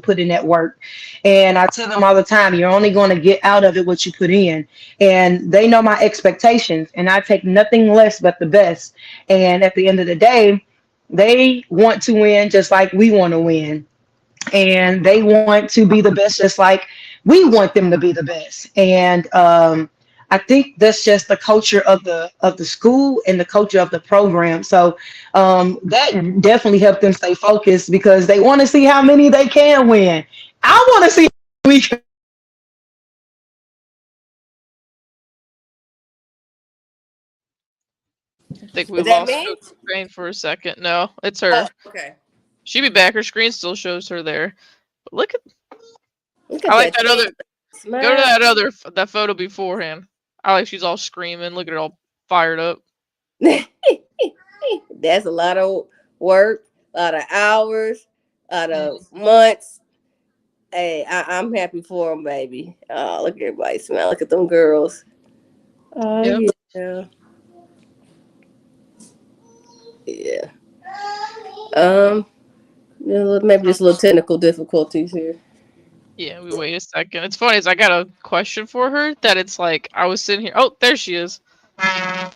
put in that work. And I tell them all the time, you're only going to get out of it what you put in, and they know my expectations, and I take nothing less but the best. And at the end of the day, They want to win just like we want to win. And they want to be the best just like we want them to be the best. And I think that's just the culture of the school and the culture of the program. So that definitely helped them stay focused because they want to see how many they can win. I want to see how we can. I think we Is that lost me? Coach Spain for a second. No, it's her. Oh, okay. She be back. Her screen still shows her there. But look at Look I at like that that other. smile. Go to that photo beforehand. I like she's all screaming. Look at her all fired up. That's a lot of work, a lot of hours, a lot of months. Hey, I'm happy for them, baby. Oh, look at everybody smile. Look at them girls. Oh, Yep. yeah. Yeah. Maybe just little technical difficulties here. Yeah, we wait a second. It's funny, is I got a question for her that it's like I was sitting here. Oh, there she is. Can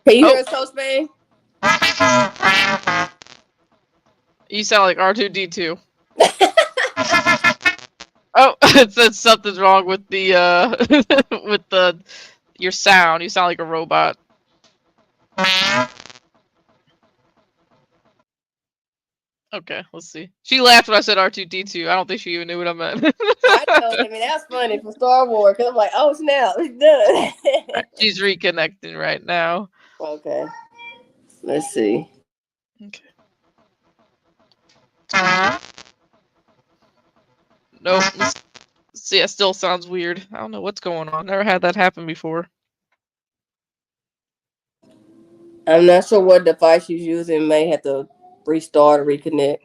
you hear us, Coach Spain? You sound like R2D2. Oh, it said something's wrong with the with your sound. You sound like a robot. Okay, let's see. She laughed when I said R2D2. I don't think she even knew what I meant. I know. I mean, that's funny for Star Wars because I'm like, oh snap, it's done. She's reconnecting right now. Okay. Let's see. Okay. Nope. Let's see, it still sounds weird. I don't know what's going on. Never had that happen before. I'm not sure what device she's using. May have to restart or reconnect.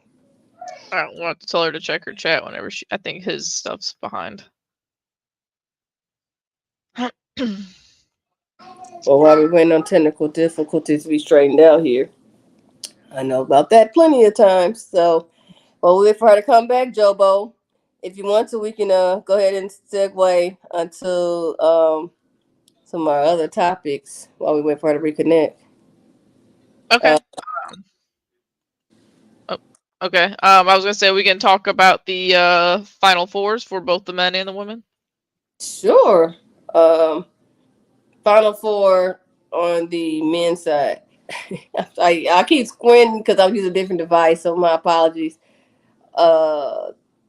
I don't want to tell her to check her chat whenever I think his stuff's behind. Well, while we're waiting on technical difficulties to be straightened out here, I know about that plenty of times. So, we'll wait for her to come back, Jobo. If you want to, we can go ahead and segue until some of our other topics while we wait for her to reconnect. Okay. Okay. I was gonna say we can talk about the Final Fours for both the men and the women. Sure. Final Four on the men's side. I keep squinting because I'm using a different device, so my apologies.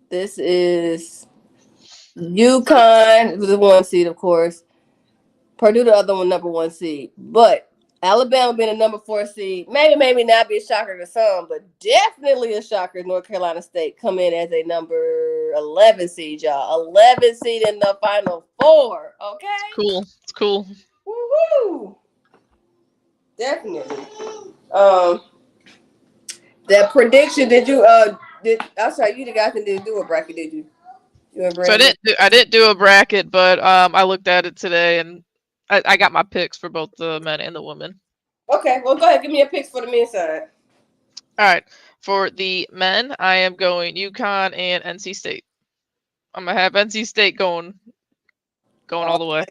This is UConn, the 1 seed, of course. Purdue, the other one, number 1 seed. But Alabama being a number 4 seed, maybe not be a shocker to some, but definitely a shocker. North Carolina State come in as a number 11 seed, y'all. 11 seed in the Final Four. Okay. It's cool. It's cool. Woohoo! Definitely. That prediction, did you I'm sorry, you guys didn't do a bracket, did you? You and So Brandon? I didn't do a bracket, but I looked at it today and I got my picks for both the men and the women. Okay, well go ahead, give me your picks for the men's side. All right. For the men, I am going UConn and NC State. I'm gonna have NC State going all the way.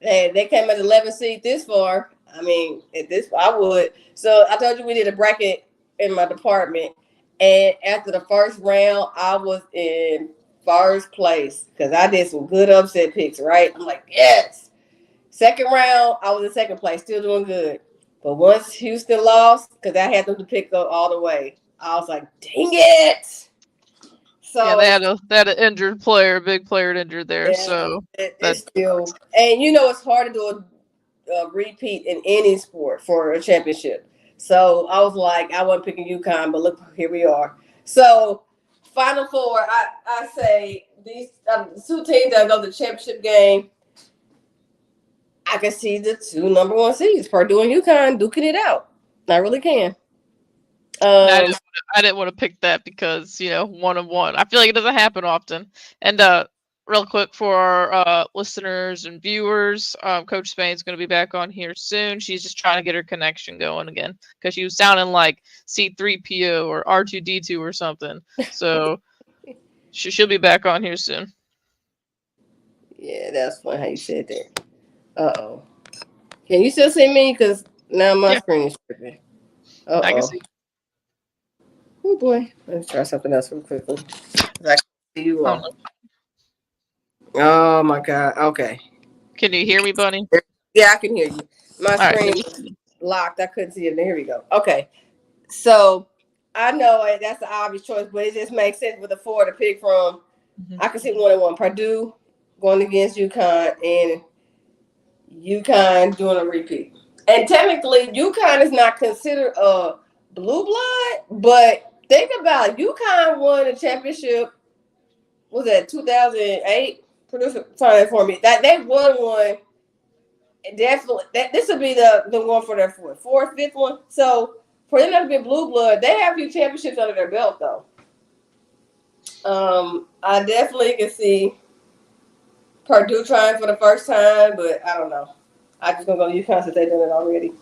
They came at 11 seed this far. I mean, at this I would. So I told you we did a bracket in my department, and after the first round, I was in first place because I did some good upset picks. Right, I'm like, yes. Second round, I was in second place, still doing good. But once Houston lost, because I had them to pick up all the way, I was like, dang it. So yeah, they had an injured player, a big player injured there. yeah, So it's still, and it's hard to do a repeat in any sport for a championship. So I was like, I wasn't picking UConn, but look, here we are. So Final Four, I say these two teams that go to the championship game, I can see the two number 1 seeds, Purdue and UConn, duking it out. I really can. I didn't want to pick that because 1-1. I feel like it doesn't happen often. And real quick for our listeners and viewers, Coach Spain's going to be back on here soon. She's just trying to get her connection going again because she was sounding like C3PO or R2D2 or something. So she'll be back on here soon. Yeah, that's funny how you said that. Uh-oh. Can you still see me? Because now my screen is tripping. Uh-oh. I can see. Oh boy. Let's try something else real quickly. I can see you Oh, all. Oh my god. Okay. can you hear me, Bunny? Yeah, I can hear you. My All right. screen was locked. I couldn't see it. Here we go. Okay. So I know that's the obvious choice, but it just makes sense with the four to pick from. I can see 1-1. Purdue going against UConn and UConn doing a repeat. And technically, UConn is not considered a blue blood, but think about it. UConn won the championship. Was that 2008? Producer, find that for me. That they won one. Definitely, this will be the one for their fourth, fifth one. So for them to be blue blood, they have a few championships under their belt, though. I definitely can see Purdue trying for the first time, but I don't know. I just gonna go to UConn since they done it already.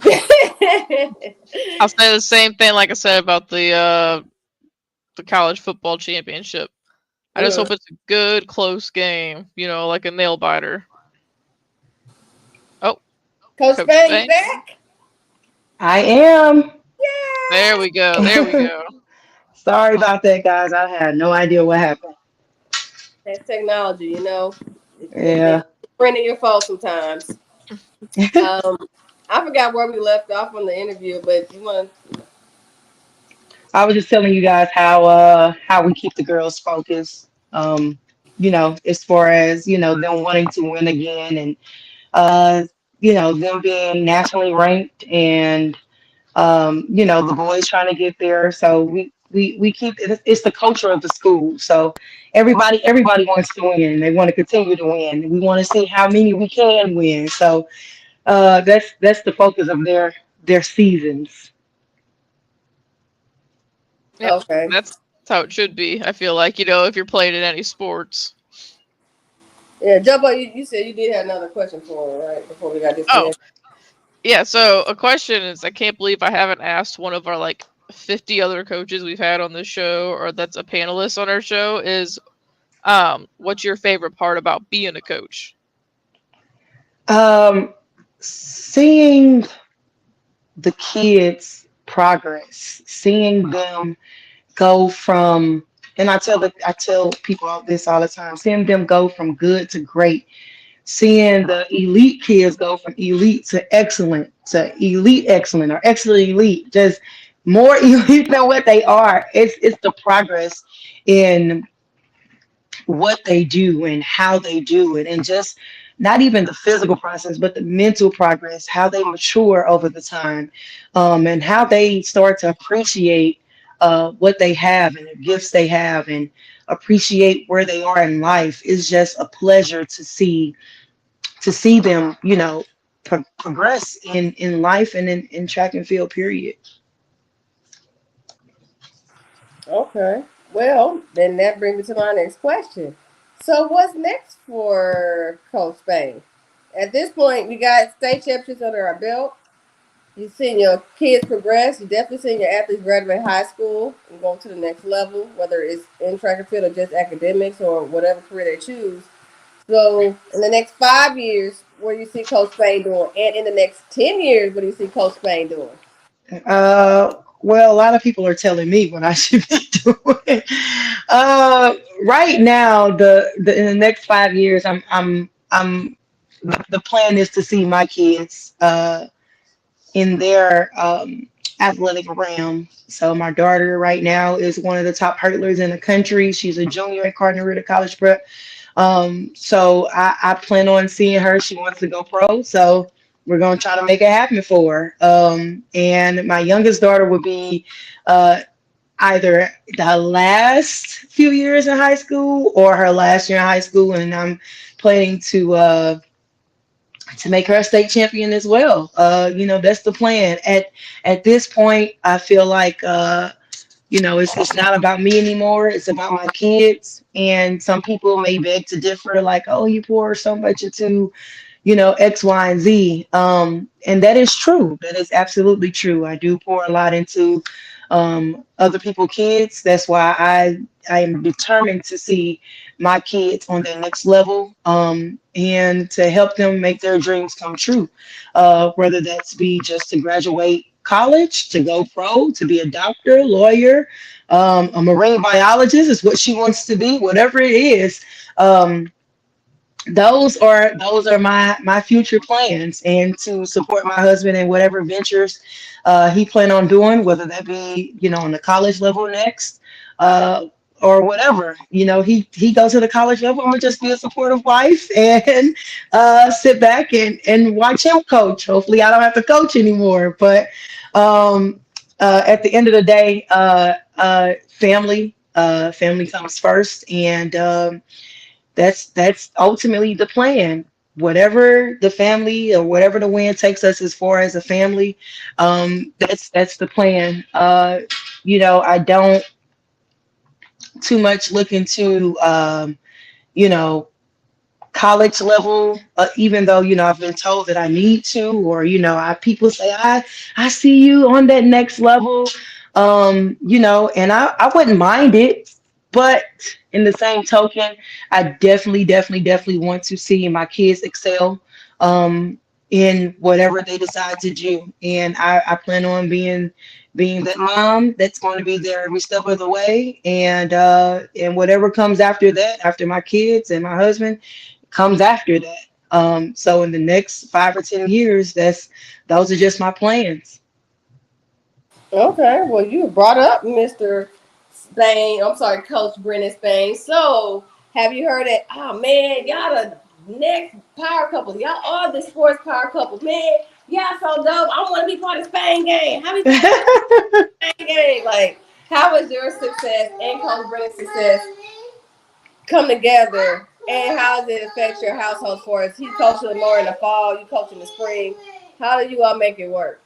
I'll say the same thing like I said about the college football championship. I just hope it's a good, close game. You know, like a nail biter. Oh, Coach Spain, you back? I am. There we go. There we go. Sorry about that, guys. I had no idea what happened. That's technology, you know. Yeah. Friend of your fault sometimes. I forgot where we left off on the interview, but you want to. I was just telling you guys how we keep the girls focused. As far as, them wanting to win again and them being nationally ranked and the boys trying to get there. So we keep it's the culture of the school. So everybody wants to win. They want to continue to win. We want to see how many we can win. So that's the focus of their seasons. Yep, okay. That's how it should be. I feel like, if you're playing in any sports. Yeah, Jumbo, you said you did have another question for her, right? Before we got this. Oh, yeah. So a question is, I can't believe I haven't asked one of our 50 other coaches we've had on this show, or that's a panelist on our show, is what's your favorite part about being a coach? Seeing the kids' progress, seeing them go from, and I tell people all this all the time, seeing them go from good to great, seeing the elite kids go from elite to elite excellent or excellent elite, just more elite than what they are. It's the progress in what they do and how they do it, and just not even the physical process, but the mental progress, how they mature over the time, and how they start to appreciate what they have and the gifts they have and appreciate where they are in life. Is just a pleasure to see them, progress in life and in track and field, period. Okay. Well, then that brings me to my next question. So what's next for Coach Spain? At this point, we got state championships under our belt. You've seen your kids progress. You've definitely seen your athletes graduate high school and go to the next level, whether it's in track and field or just academics or whatever career they choose. So in the next 5 years, what do you see Coach Spain doing? And in the next 10 years, what do you see Coach Spain doing? Well, a lot of people are telling me what I should be doing. Right now, the in the next 5 years, I'm the plan is to see my kids in their athletic realm. So my daughter right now is one of the top hurdlers in the country. She's a junior at Cardinal Ritter College Prep. So I plan on seeing her. She wants to go pro. So we're going to try to make it happen for her. And my youngest daughter will be either the last few years in high school or her last year in high school. And I'm planning to make her a state champion as well. That's the plan. At this point, I feel like it's not about me anymore. It's about my kids. And some people may beg to differ, like, oh, you pour so much into, X, Y, and Z. And that is true. That is absolutely true. I do pour a lot into other people's kids. That's why I am determined to see my kids on their next level, and to help them make their dreams come true. Whether that's be just to graduate college, to go pro, to be a doctor, lawyer, a marine biologist is what she wants to be, whatever it is. Um, those are my future plans, and to support my husband in whatever ventures he plan on doing, whether that be on the college level next, uh or whatever. He goes to the college level. I'm gonna just be a supportive wife and sit back and watch him coach. Hopefully I don't have to coach anymore, but at the end of the day, family comes first, and that's ultimately the plan. Whatever the family or whatever the wind takes us as far as a family, that's the plan. I don't too much look into you know college level, even though I've been told that I need to, or people say I see you on that next level, and I wouldn't mind it, but in the same token, I definitely want to see my kids excel in whatever they decide to do, and I plan on being that mom that's going to be there every step of the way, and whatever comes after that, after my kids and my husband, comes after that. So in the next 5 or 10 years, those are just my plans. Okay, well, you brought up Mr. Spain. I'm sorry, Coach Brennan Spain. So, have you heard it? Oh man, y'all the next power couple. Y'all are the sports power couple. Man, y'all so dope. I want to be part of Spain game. How many Spain game? Like, how was your success and Coach Brennan's success come together? And how does it affect your household for us? He coaching more in the fall, you coach in the spring. How do you all make it work?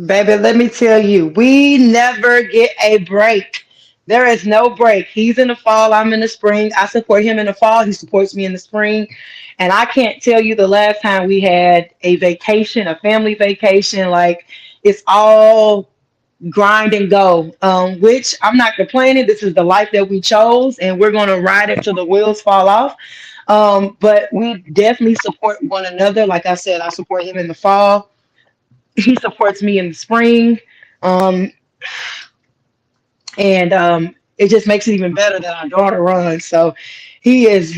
Baby, let me tell you, we never get a break. There is no break. He's in the fall, I'm in the spring. I support him in the fall, he supports me in the spring. And I can't tell you the last time we had a vacation, a family vacation. Like, it's all grind and go, which I'm not complaining. This is the life that we chose, and we're going to ride it till the wheels fall off. But we definitely support one another. Like I said, I support him in the fall, he supports me in the spring. Um, and it just makes it even better that our daughter runs. So he is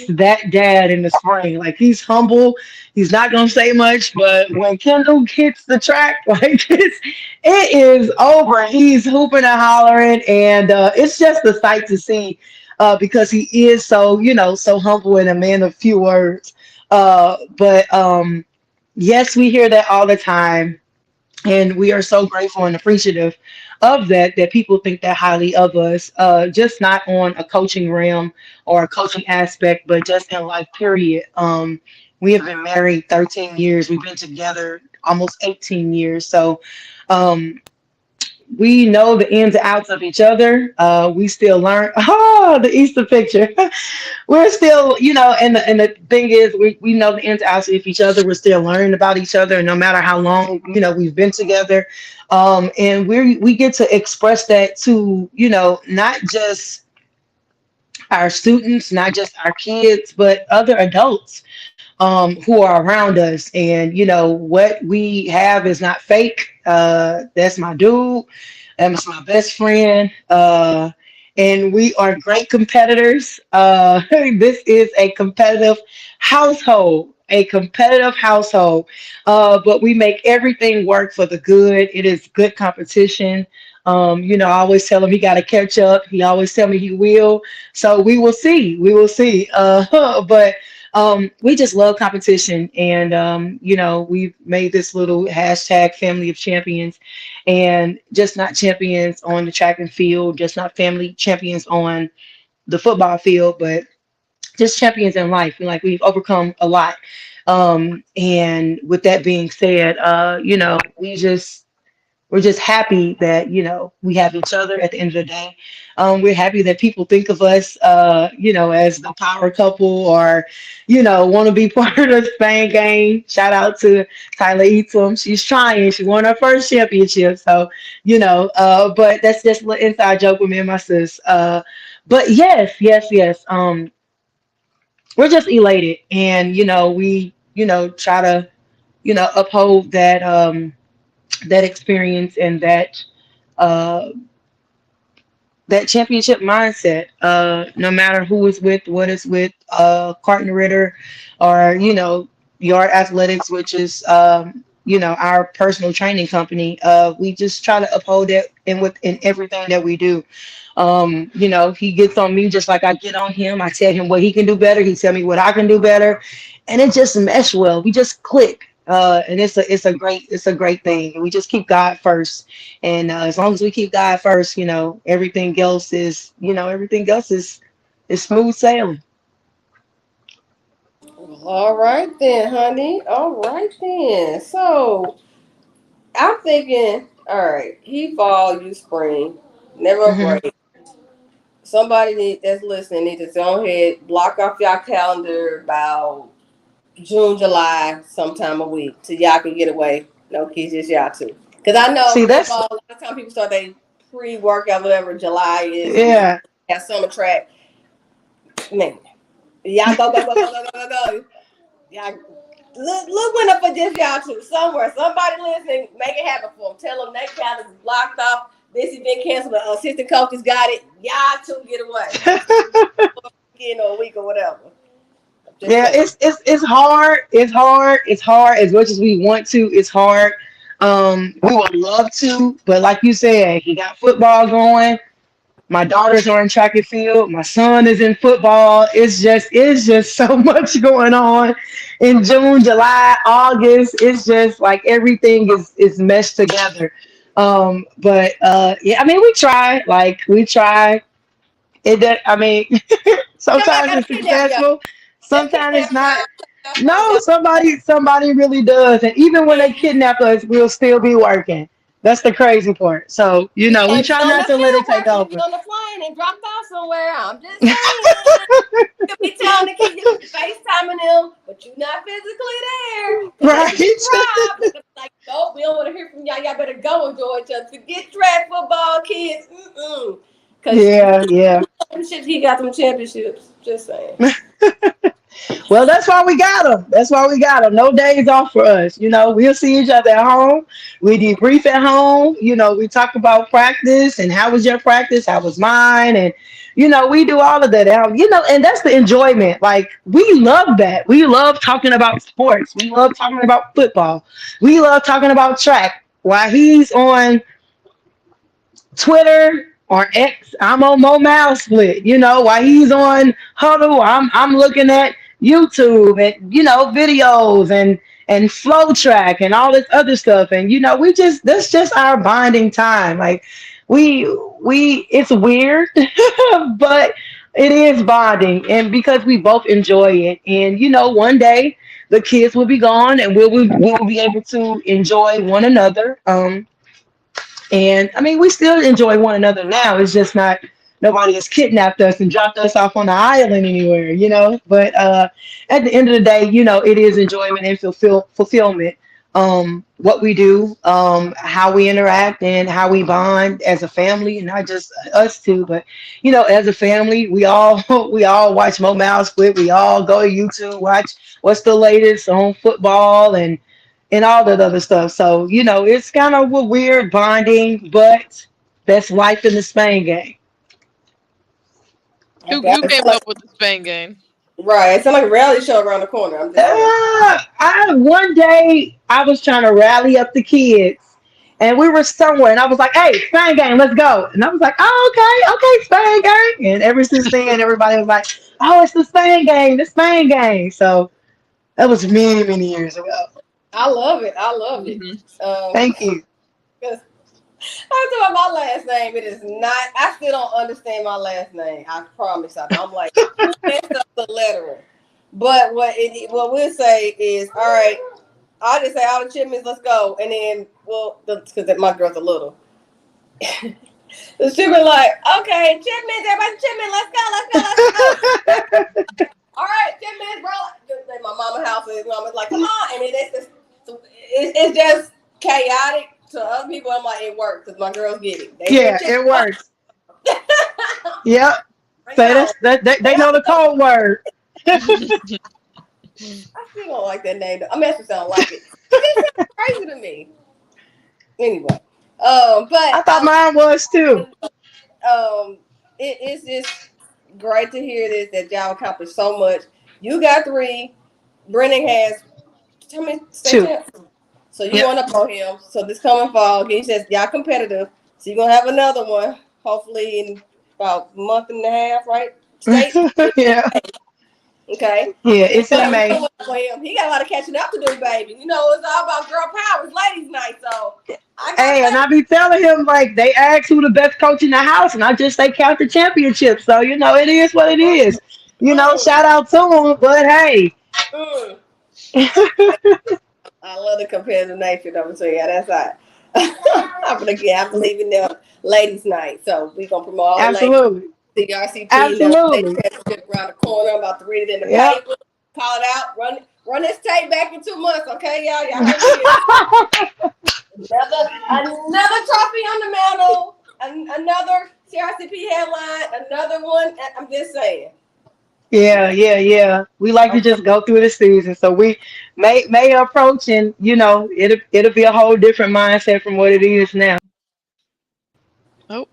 that dad in the spring. Like, he's humble. He's not gonna say much, but when Kendall hits the track, like, it is over. He's hooping and hollering, and it's just a sight to see, because he is so humble and a man of few words. But yes, we hear that all the time, and we are so grateful and appreciative of that people think that highly of us, just not on a coaching realm or a coaching aspect, but just in life, period. We have been married 13 years. We've been together almost 18 years. So we know the ins and outs of each other. We still learn. Oh, the Easter picture. We're still, and the thing is, we know the ins and outs of each other. We're still learning about each other, no matter how long, we've been together. And we get to express that to, not just our students, not just our kids, but other adults who are around us. And what we have is not fake. That's my dude. That's my best friend. And we are great competitors. This is a competitive household. But we make everything work for the good. It is good competition. I always tell him he got to catch up. He always tell me he will. So we will see. But we just love competition, and we've made this little hashtag family of champions, and just not champions on the track and field, just not family champions on the football field, but just champions in life. And like, we've overcome a lot. And with that being said, we're just happy that, we have each other at the end of the day. We're happy that people think of us, as the power couple, or, want to be part of the Spain game. Shout out to Tyler Eatum. She's trying. She won her first championship. So, but that's just a little inside joke with me and my sis. But yes. We're just elated. And, we, try to, uphold that, that experience and uh, that championship mindset. No matter who is with, what is with, Cardinal Ritter, or Yard Athletics, which is our personal training company. We just try to uphold it in everything that we do. He gets on me just like I get on him. I tell him what he can do better. He tell me what I can do better, and it just mesh well. We just click, and it's a great thing. We just keep God first, and as long as we keep God first, everything else is smooth sailing. All right then, honey. All right then. So I'm thinking, all right, he fall, you spring, never a Hmm. break. That's listening need to go ahead, block off y'all calendar about June, July, sometime a week, so y'all can get away. No kids, just y'all two. Because I know See, that's football. A lot of time people start their pre-workout, whatever July is, and yeah. have summer track. Man, y'all go. Y'all look when up for just y'all two somewhere. Somebody listening, make it happen for them. Tell them that calendar is blocked off. This event canceled. The assistant coaches got it. Y'all two get away. A week or whatever. Just Yeah, saying. it's hard. It's hard. It's hard as much as we want to. It's hard. We would love to, but like you said, he got football going. My daughters are in track and field. My son is in football. It's just so much going on in June, July, August. It's just like everything is meshed together. But yeah, I mean, we try. Like we try. I mean, Somebody sometimes got to it's kidnap y'all. successful. They Sometimes it's kidnap not. y'all. No, somebody really does. And even when they kidnap us, we'll still be working. That's the crazy part. So, You we can't be try on not the to let it field take working to be over. on the plane and dropped off somewhere. I'm just saying. You be telling the kids you be FaceTiming them, but you're not physically there. Because they Right? can drive. But it's like, nope, we don't want to hear from y'all. Y'all better go enjoy each other. Forget track football, kids. Because Yeah, yeah. he got them championships. Just saying. Well, that's why we got them. That's why we got them. No days off for us. We'll see each other at home. We debrief at home. We talk about practice and how was your practice? How was mine? And, we do all of that. And that's the enjoyment. Like, we love that. We love talking about sports. We love talking about football. We love talking about track. While he's on Twitter or X, I'm on Mo Mouth Split. While he's on Huddle, I'm looking at YouTube and videos and Flow Track and all this other stuff. And that's just our bonding time. Like we it's weird, but it is bonding, and because we both enjoy it. And one day the kids will be gone, and we'll be able to enjoy one another. And I mean, we still enjoy one another now. It's just not nobody has kidnapped us and dropped us off on the island anywhere. But at the end of the day, it is enjoyment and fulfillment. What we do, how we interact, and how we bond as a family, and not just us two, but as a family, we all we all watch Mo Mouth Split. We all go to YouTube, watch what's the latest on football and all that other stuff. So, it's kind of a weird bonding, but that's life in the Spain game. I got Who it. came up with the Spain game? Right. It sounds like a reality show around the corner. I'm just saying. One day I was trying to rally up the kids, and we were somewhere, and I was like, "Hey, Spain game, let's go!" And I was like, "Oh, okay, Spain game." And ever since then, everybody was like, "Oh, it's the Spain game, the Spain game." So that was many, many years ago. I love it. I love it. Mhm. Thank you. 'Cause I talk about my last name. It is not. I still don't understand my last name. I promise. I'm like, who messed up the lettering? But what we'll say is, all right. I'll just say all the chipmunks, let's go, and then because my girls are little. The chipmunk like, okay, chipmunks, everybody, chipmunk, let's go. All right, chipmunks, bro. Then my mama house is mama's like, come on, and then it's just chaotic to other people. I'm like, it works because my girls get it. They hear Yeah, it works. Yep. Bring So it on. they know the code word. I still don't like that name. I mean, I just don't like it. It just sounds crazy to me. Anyway, I thought mine was too. It's just great to hear this that y'all accomplished so much. You got 3. Brennan has how many state 2. champs? So you Yep. won up on him. So this coming fall, he says y'all competitive. So you're gonna have another one, hopefully in about a month and a half, right? State. Yeah. Okay. Yeah, it's in May. For him. He got a lot of catching up to do, baby. You know, it's all about girl power. It's ladies' night, so Hey, and I be telling him like they ask who the best coach in the house, and I just say count the championship. So you know it is what it is. You know, shout out to him, but hey. I love the competitive nature. I'm saying, yeah, that's right. I believe in the ladies' night, so we gonna promote all the ladies. The RCT, Absolutely. Around the corner. I'm about to read it in the paper. Call it out. Run this tape back in 2 months, okay, y'all? Y'all heard me. Another trophy on the mantle. Another CRCP headline. Another one. I'm just saying. Yeah. We like to just go through the season, so we may approach, and you know it'll be a whole different mindset from what it is now. Oh.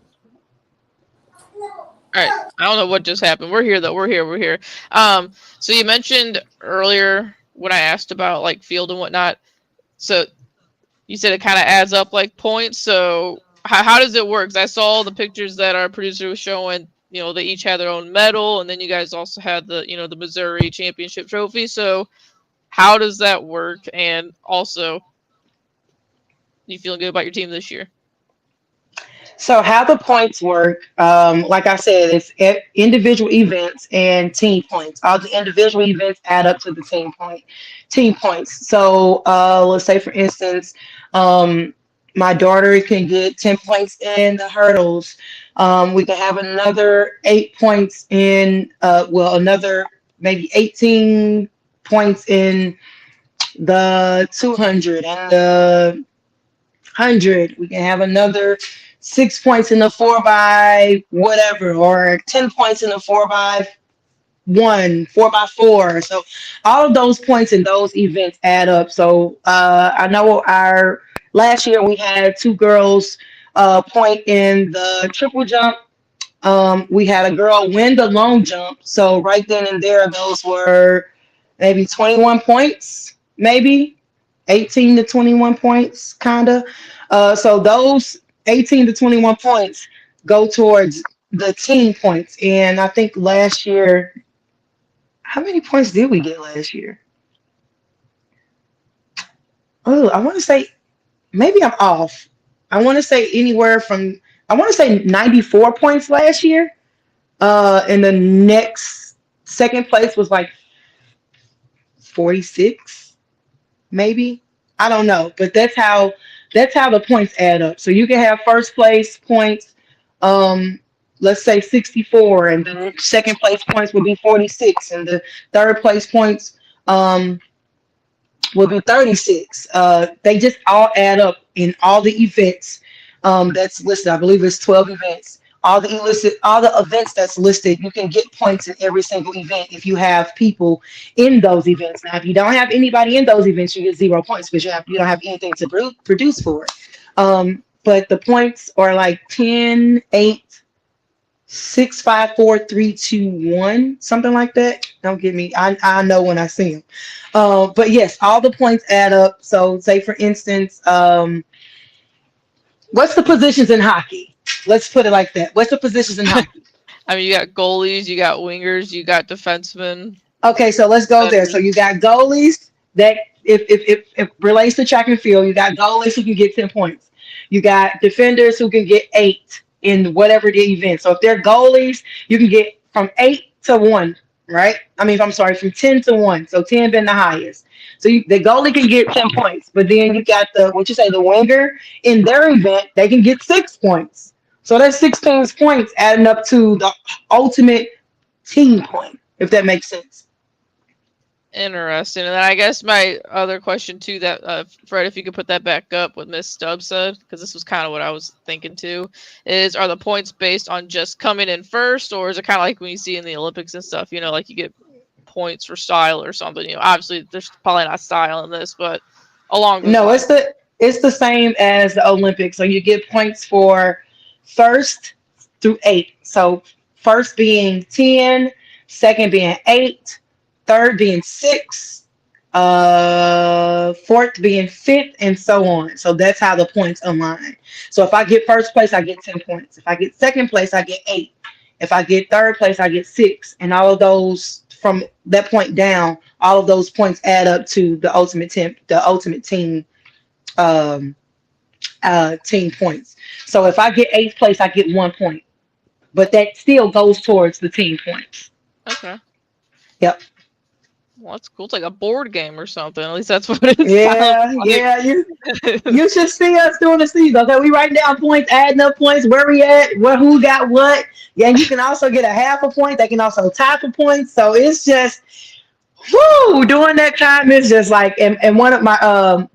All right. I don't know what just happened. We're here though. We're here. So you mentioned earlier when I asked about like field and whatnot. So you said it kind of adds up like points. So how does it work? 'Cause I saw the pictures that our producer was showing. You know, they each had their own medal, and then you guys also had the Missouri championship trophy. So how does that work? And also, you feeling good about your team this year? So how the points work, like I said, it's individual events and team points. All the individual events add up to the team points. So let's say, for instance, my daughter can get 10 points in the hurdles. We can have another 8 points in, another maybe 18 points in the 200 and the 100. We can have another 6 points in the 4x whatever, or 10 points in the 4x1, 4x4. So all of those points in those events add up. So I know our last year we had 2 girls point in the triple jump. We had a girl win the long jump. So right then and there, those were maybe 21 points, maybe 18 to 21 points, kind of. So those 18 to 21 points go towards the team points. And I think last year, how many points did we get last year? Oh, I want to say, maybe I'm off. I want to say I want to say 94 points last year. And the next second place was like 46, maybe. I don't know, but that's how the points add up. So you can have first place points, let's say 64, and the second place points would be 46, and the third place points will be 36. They just all add up in all the events that's listed. I believe it's 12 events. All the events that's listed, you can get points in every single event if you have people in those events. Now, if you don't have anybody in those events, you get 0 points because you don't have anything to produce for it. But the points are like 10, 8, 6, 5, 4, 3, 2, 1, something like that. Don't get me. I know when I see them. But yes, all the points add up. So say, for instance, what's the positions in hockey? Let's put it like that. What's the positions in hockey? I mean, you got goalies, you got wingers, you got defensemen. Okay, so let's go there. So you got goalies that, if relates to track and field, you got goalies who can get 10 points. You got defenders who can get 8 in whatever the event. So if they're goalies, you can get from 8 to 1, right? I mean, I'm sorry, from 10 to 1. So 10 being the highest. So the goalie can get 10 points, but then you got the winger in their event, they can get 6 points. So that's 16 points adding up to the ultimate team point, if that makes sense. Interesting. And then I guess my other question too, that Fred, if you could put that back up, what Miss Stubbs said, because this was kind of what I was thinking too, is are the points based on just coming in first, or is it kind of like when you see in the Olympics and stuff, like you get points for style or something? Obviously there's probably not style in this, but along those lines. It's the same as the Olympics. So you get points for first through 8. So first being 10, second being 8, third being 6, fourth being 5th, and so on. So that's how the points align. So if I get first place, I get 10 points. If I get second place, I get 8. If I get third place, I get 6. And all of those from that point down, all of those points add up to the ultimate team team points. So if I get 8th place, I get 1 point, but that still goes towards the team points. Okay. Yep. Well, that's cool. It's like a board game or something. At least that's what it is. Yeah, yeah. You should see us doing the season. Okay, we write down points, adding up points, where we at, who got what. Yeah, and you can also get a half a point. They can also tie for points. So it's just, whoo, during that time, it's just like, and one of my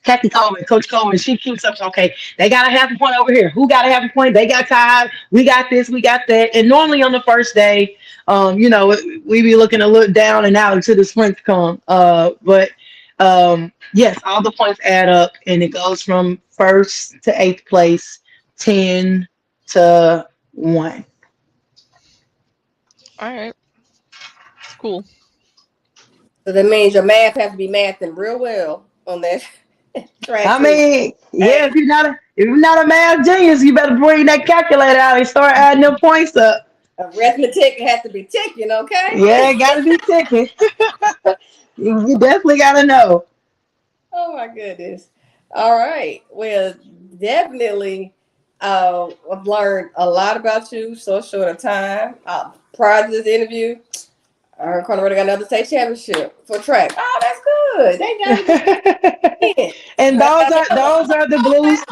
Kathy Coleman, Coach Coleman, she keeps up. Okay, they got a half a point over here. Who got a half a point? They got tied. We got this. We got that. And normally on the first day, we be looking a little down and out until the sprints come. But yes, all the points add up, and it goes from first to 8th place, 10 to 1. All right. Cool. So that means your math has to be mathing real well on that. I mean, yeah, if you're not a math genius, you better bring that calculator out and start adding them points up. Arithmetic has to be ticking, okay? Yeah, it gotta be ticking. You definitely gotta know. Oh my goodness. All right. Well, definitely I've learned a lot about you so short a time. Prior to this interview, I heard Cardinal got another state championship for track. Oh, that's good. They got and those are the Blues.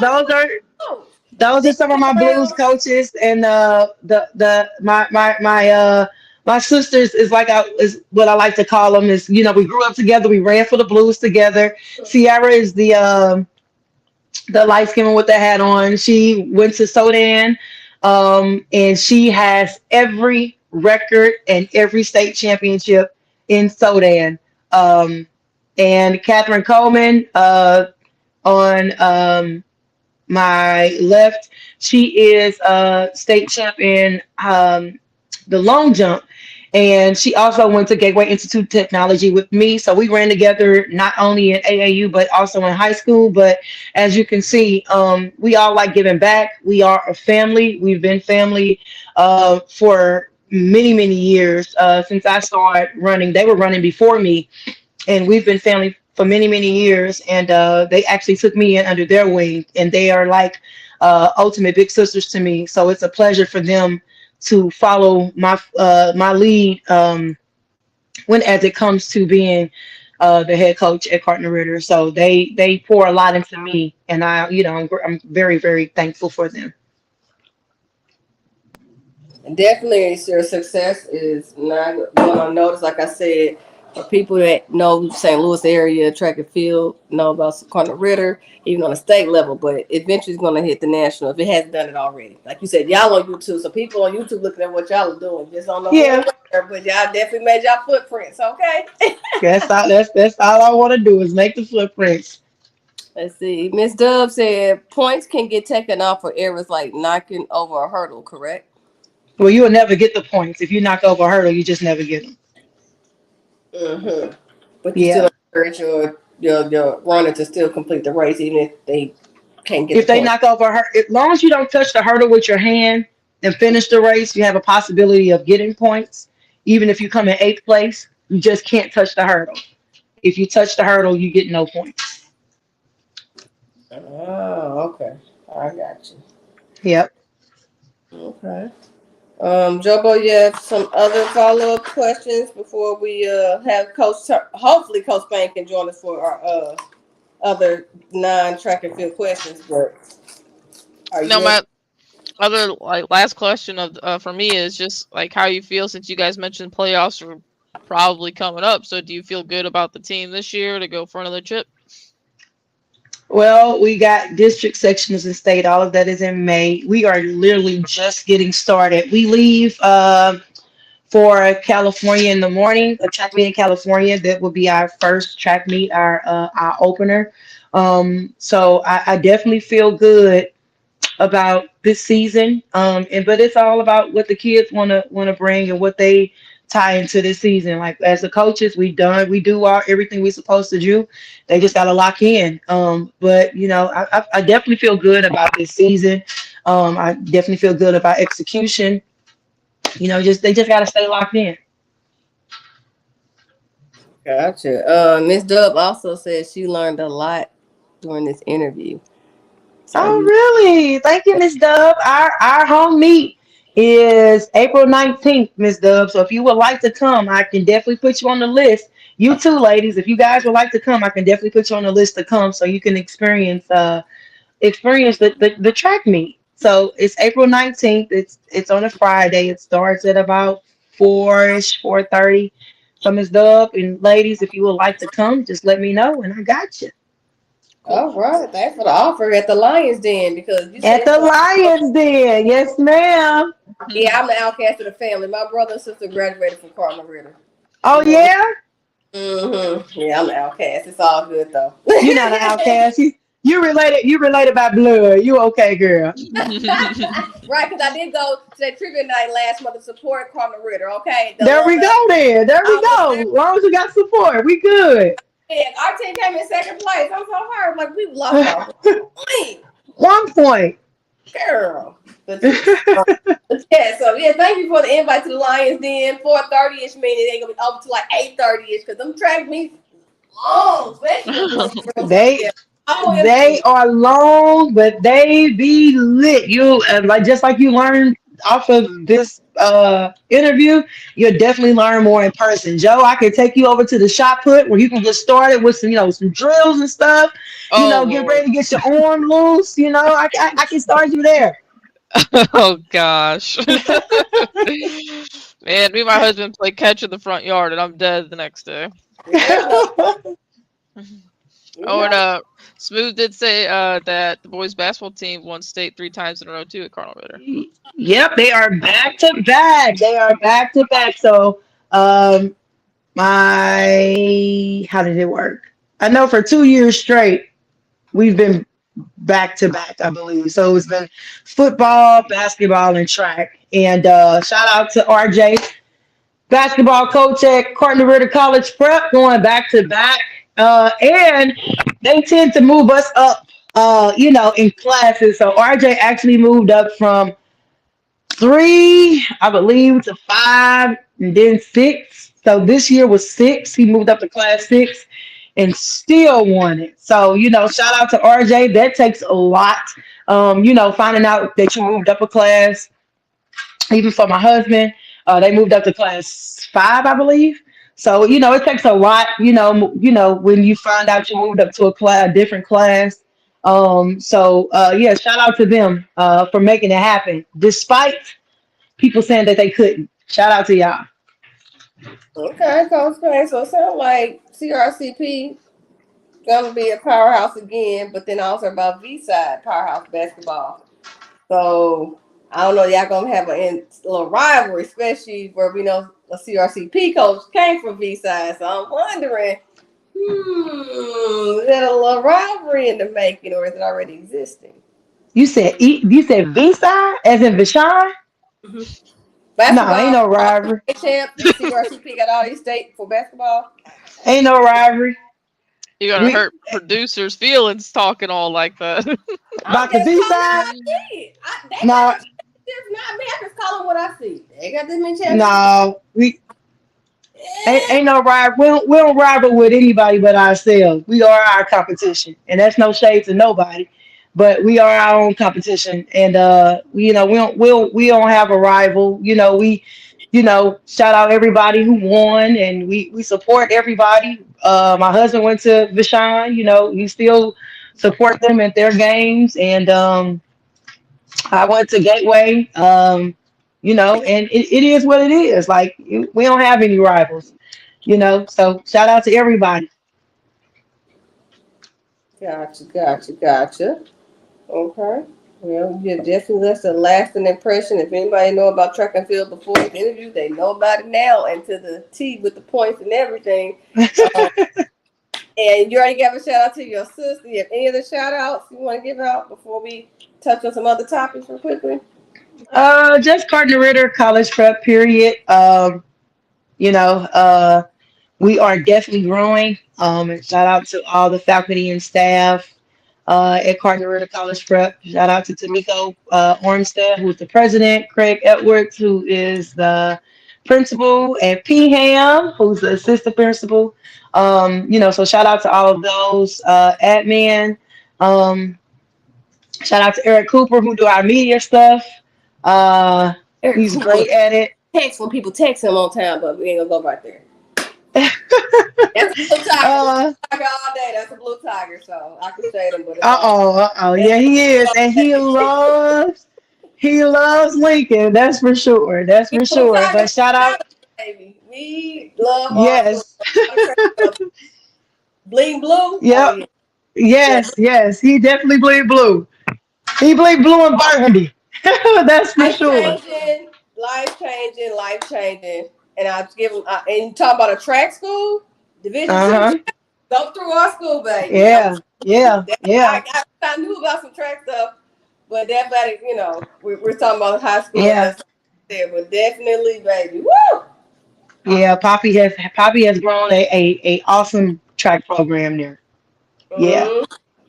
Those are some of my Blues coaches, and my sisters is what I like to call them. Is we grew up together. We ran for the Blues together. Sierra is the light skin with the hat on. She went to Sodan, and she has every record and every state championship in Sodan. And Catherine Coleman on my left, she is a state champion the long jump, and she also went to Gateway Institute of Technology with me. So we ran together not only in AAU but also in high school. But as you can see, we all like giving back. We are a family. We've been family for many years since I started running. They were running before me, and we've been family for many years. And they actually took me in under their wing, and they are like ultimate big sisters to me. So it's a pleasure for them to follow my lead when as it comes to being the head coach at Cardinal Ritter. So they pour a lot into me, and I'm very thankful for them. Definitely, your success is not going unnoticed. Like I said, for people that know St. Louis area track and field, know about Cardinal Ritter, even on a state level, but eventually it's going to hit the national if it hasn't done it already. Like you said, y'all on YouTube, so people on YouTube looking at what y'all are doing, just don't know but y'all definitely made y'all footprints, okay? That's all I want to do is make the footprints. Let's see. Miss Dub said points can get taken off for errors like knocking over a hurdle, correct? Well, you will never get the points. If you knock over a hurdle, you just never get them. Mm-hmm. But you still encourage your runner to still complete the race, even if they can't get. If they knock over a hurdle, as long as you don't touch the hurdle with your hand and finish the race, you have a possibility of getting points. Even if you come in 8th place, you just can't touch the hurdle. If you touch the hurdle, you get no points. Oh, okay. I got you. Yep. Okay. Jobo, you have some other follow-up questions before we have hopefully Coach Spain can join us for our other non-track and field questions. But my other last question for me is just like how you feel, since you guys mentioned playoffs are probably coming up. So do you feel good about the team this year to go for another chip? Well, we got district, sections, and state. All of that is in May. We are literally just getting started. We leave for California in the morning, a track meet in California. That will be our first track meet, our opener. So I definitely feel good about this season. But it's all about what the kids wanna bring and what they tie into this season. Like as the coaches, we do everything we're supposed to do. They just gotta lock in. But I definitely feel good about this season. I definitely feel good about execution. They just gotta stay locked in. Gotcha. Miss Dub also said she learned a lot during this interview. So Oh, really? Thank you, Miss Dub. Our home meet is April 19th, Miss Dub. So if you would like to come, I can definitely put you on the list. You too, ladies. If you guys would like to come, I can definitely put you on the list to come so you can experience the track meet. So it's April 19th. It's on a Friday. It starts at about 4-ish, 4:30. So Miss Dub and ladies, if you would like to come, just let me know and I got you. all right, thanks for the offer at the Lions Den because you At said the Lions Den. Yes, ma'am. yeah, I'm the outcast of the family. My brother and sister graduated from Cardinal Ritter. Oh, yeah? Yeah, I'm the outcast. It's all good though. You're not an outcast. You related by blood. You okay, girl. Right, because I did go to that trivia night last month to support Cardinal Ritter. Okay, There we go then. There we go. As long as we got support, we good. Yeah, our team came in second place. I'm so hurt. Like we lost our point. 1 point. Girl. But yeah, so yeah, thank you for the invite to the Lions Den. 4:30-ish meaning they gonna be over to like 8:30-ish because them track meets long, especially They are long, but they be lit. You just like you learned off of this interview, you'll definitely learn more in person. Joe, I can take you over to the shot put where you can get started with some drills and stuff. Get ready to get your arm loose. I can start you there. Oh gosh. Man, me and my husband play catch in the front yard and I'm dead the next day. Oh, and Smooth did say that the boys basketball team won state 3 times in a row too at Cardinal Ritter. Yep, they are back to back. So how did it work? I know for 2 years straight we've been back to back, I believe. So it's been football, basketball, and track. And shout out to RJ, basketball coach at Cardinal Ritter College Prep, going back to back. And they tend to move us up, in classes. So RJ actually moved up from 3, I believe, to 5, and then 6. So this year was 6. He moved up to class 6 and still won it. So, shout out to RJ. That takes a lot. Finding out that you moved up a class. Even for my husband, they moved up to class 5, I believe. So, it takes a lot, when you find out you moved up to a different class. Yeah, shout out to them for making it happen, despite people saying that they couldn't. Shout out to y'all. Okay, so it sounds like CRCP gonna be a powerhouse again, but then also about V-side powerhouse basketball. So I don't know, y'all gonna have a little rivalry, especially where we know a CRCP coach came from V-side. So I'm wondering, is that a little rivalry in the making, or is it already existing? You said V-side as in Vashon? No, ain't no rivalry. Champ, CRCP got all these state for basketball. Ain't no rivalry. You're gonna hurt producers' feelings talking all like that. About the V-side? No. It's not me. I just call them what I see. They got this many champions. No, ain't no rival. We don't rival with anybody but ourselves. We are our competition, and that's no shade to nobody. But we are our own competition, and we don't have a rival. Shout out everybody who won, and we support everybody. My husband went to Vashon. We still support them at their games, and I went to Gateway. And it is what it is. Like we don't have any rivals. So shout out to everybody. Gotcha. Okay. Well, you definitely left a lasting impression. If anybody know about track and field before this interview, they know about it now and to the T with the points and everything. And you already gave a shout out to your sister. You have any other shout outs you want to give out before we touch on some other topics real quickly? Just Cardinal Ritter College Prep, period. You know, we are definitely growing. And shout out to all the faculty and staff at Cardinal Ritter College Prep. Shout out to Tamiko Ormstead, who's the president, Craig Edwards, who is the principal, and P. Ham, who's the assistant principal. You know, so shout out to all of those admin. Shout out to Eric Cooper, who do our media stuff. Eric He's Cooper. great at it. Text when people text him on time, but we ain't gonna go right there. That's a blue tiger. Tiger all day. That's a blue tiger, so I can shade him. But Yeah, he is, and he loves Lincoln. That's for sure. That's for sure. But shout out, baby. We love yes, Bling blue. yep, Oh, yeah. yes. He definitely bleed blue. He bleed blue and burgundy. That's for sure. Life changing. And I give him. And you talking about a track school, Division II. Go through our school, baby. Yeah. I knew about some track stuff, but definitely, you know, we're talking about high school. Yeah. There, but definitely, baby. Woo! Yeah, Poppy has grown a awesome track program there. Yeah.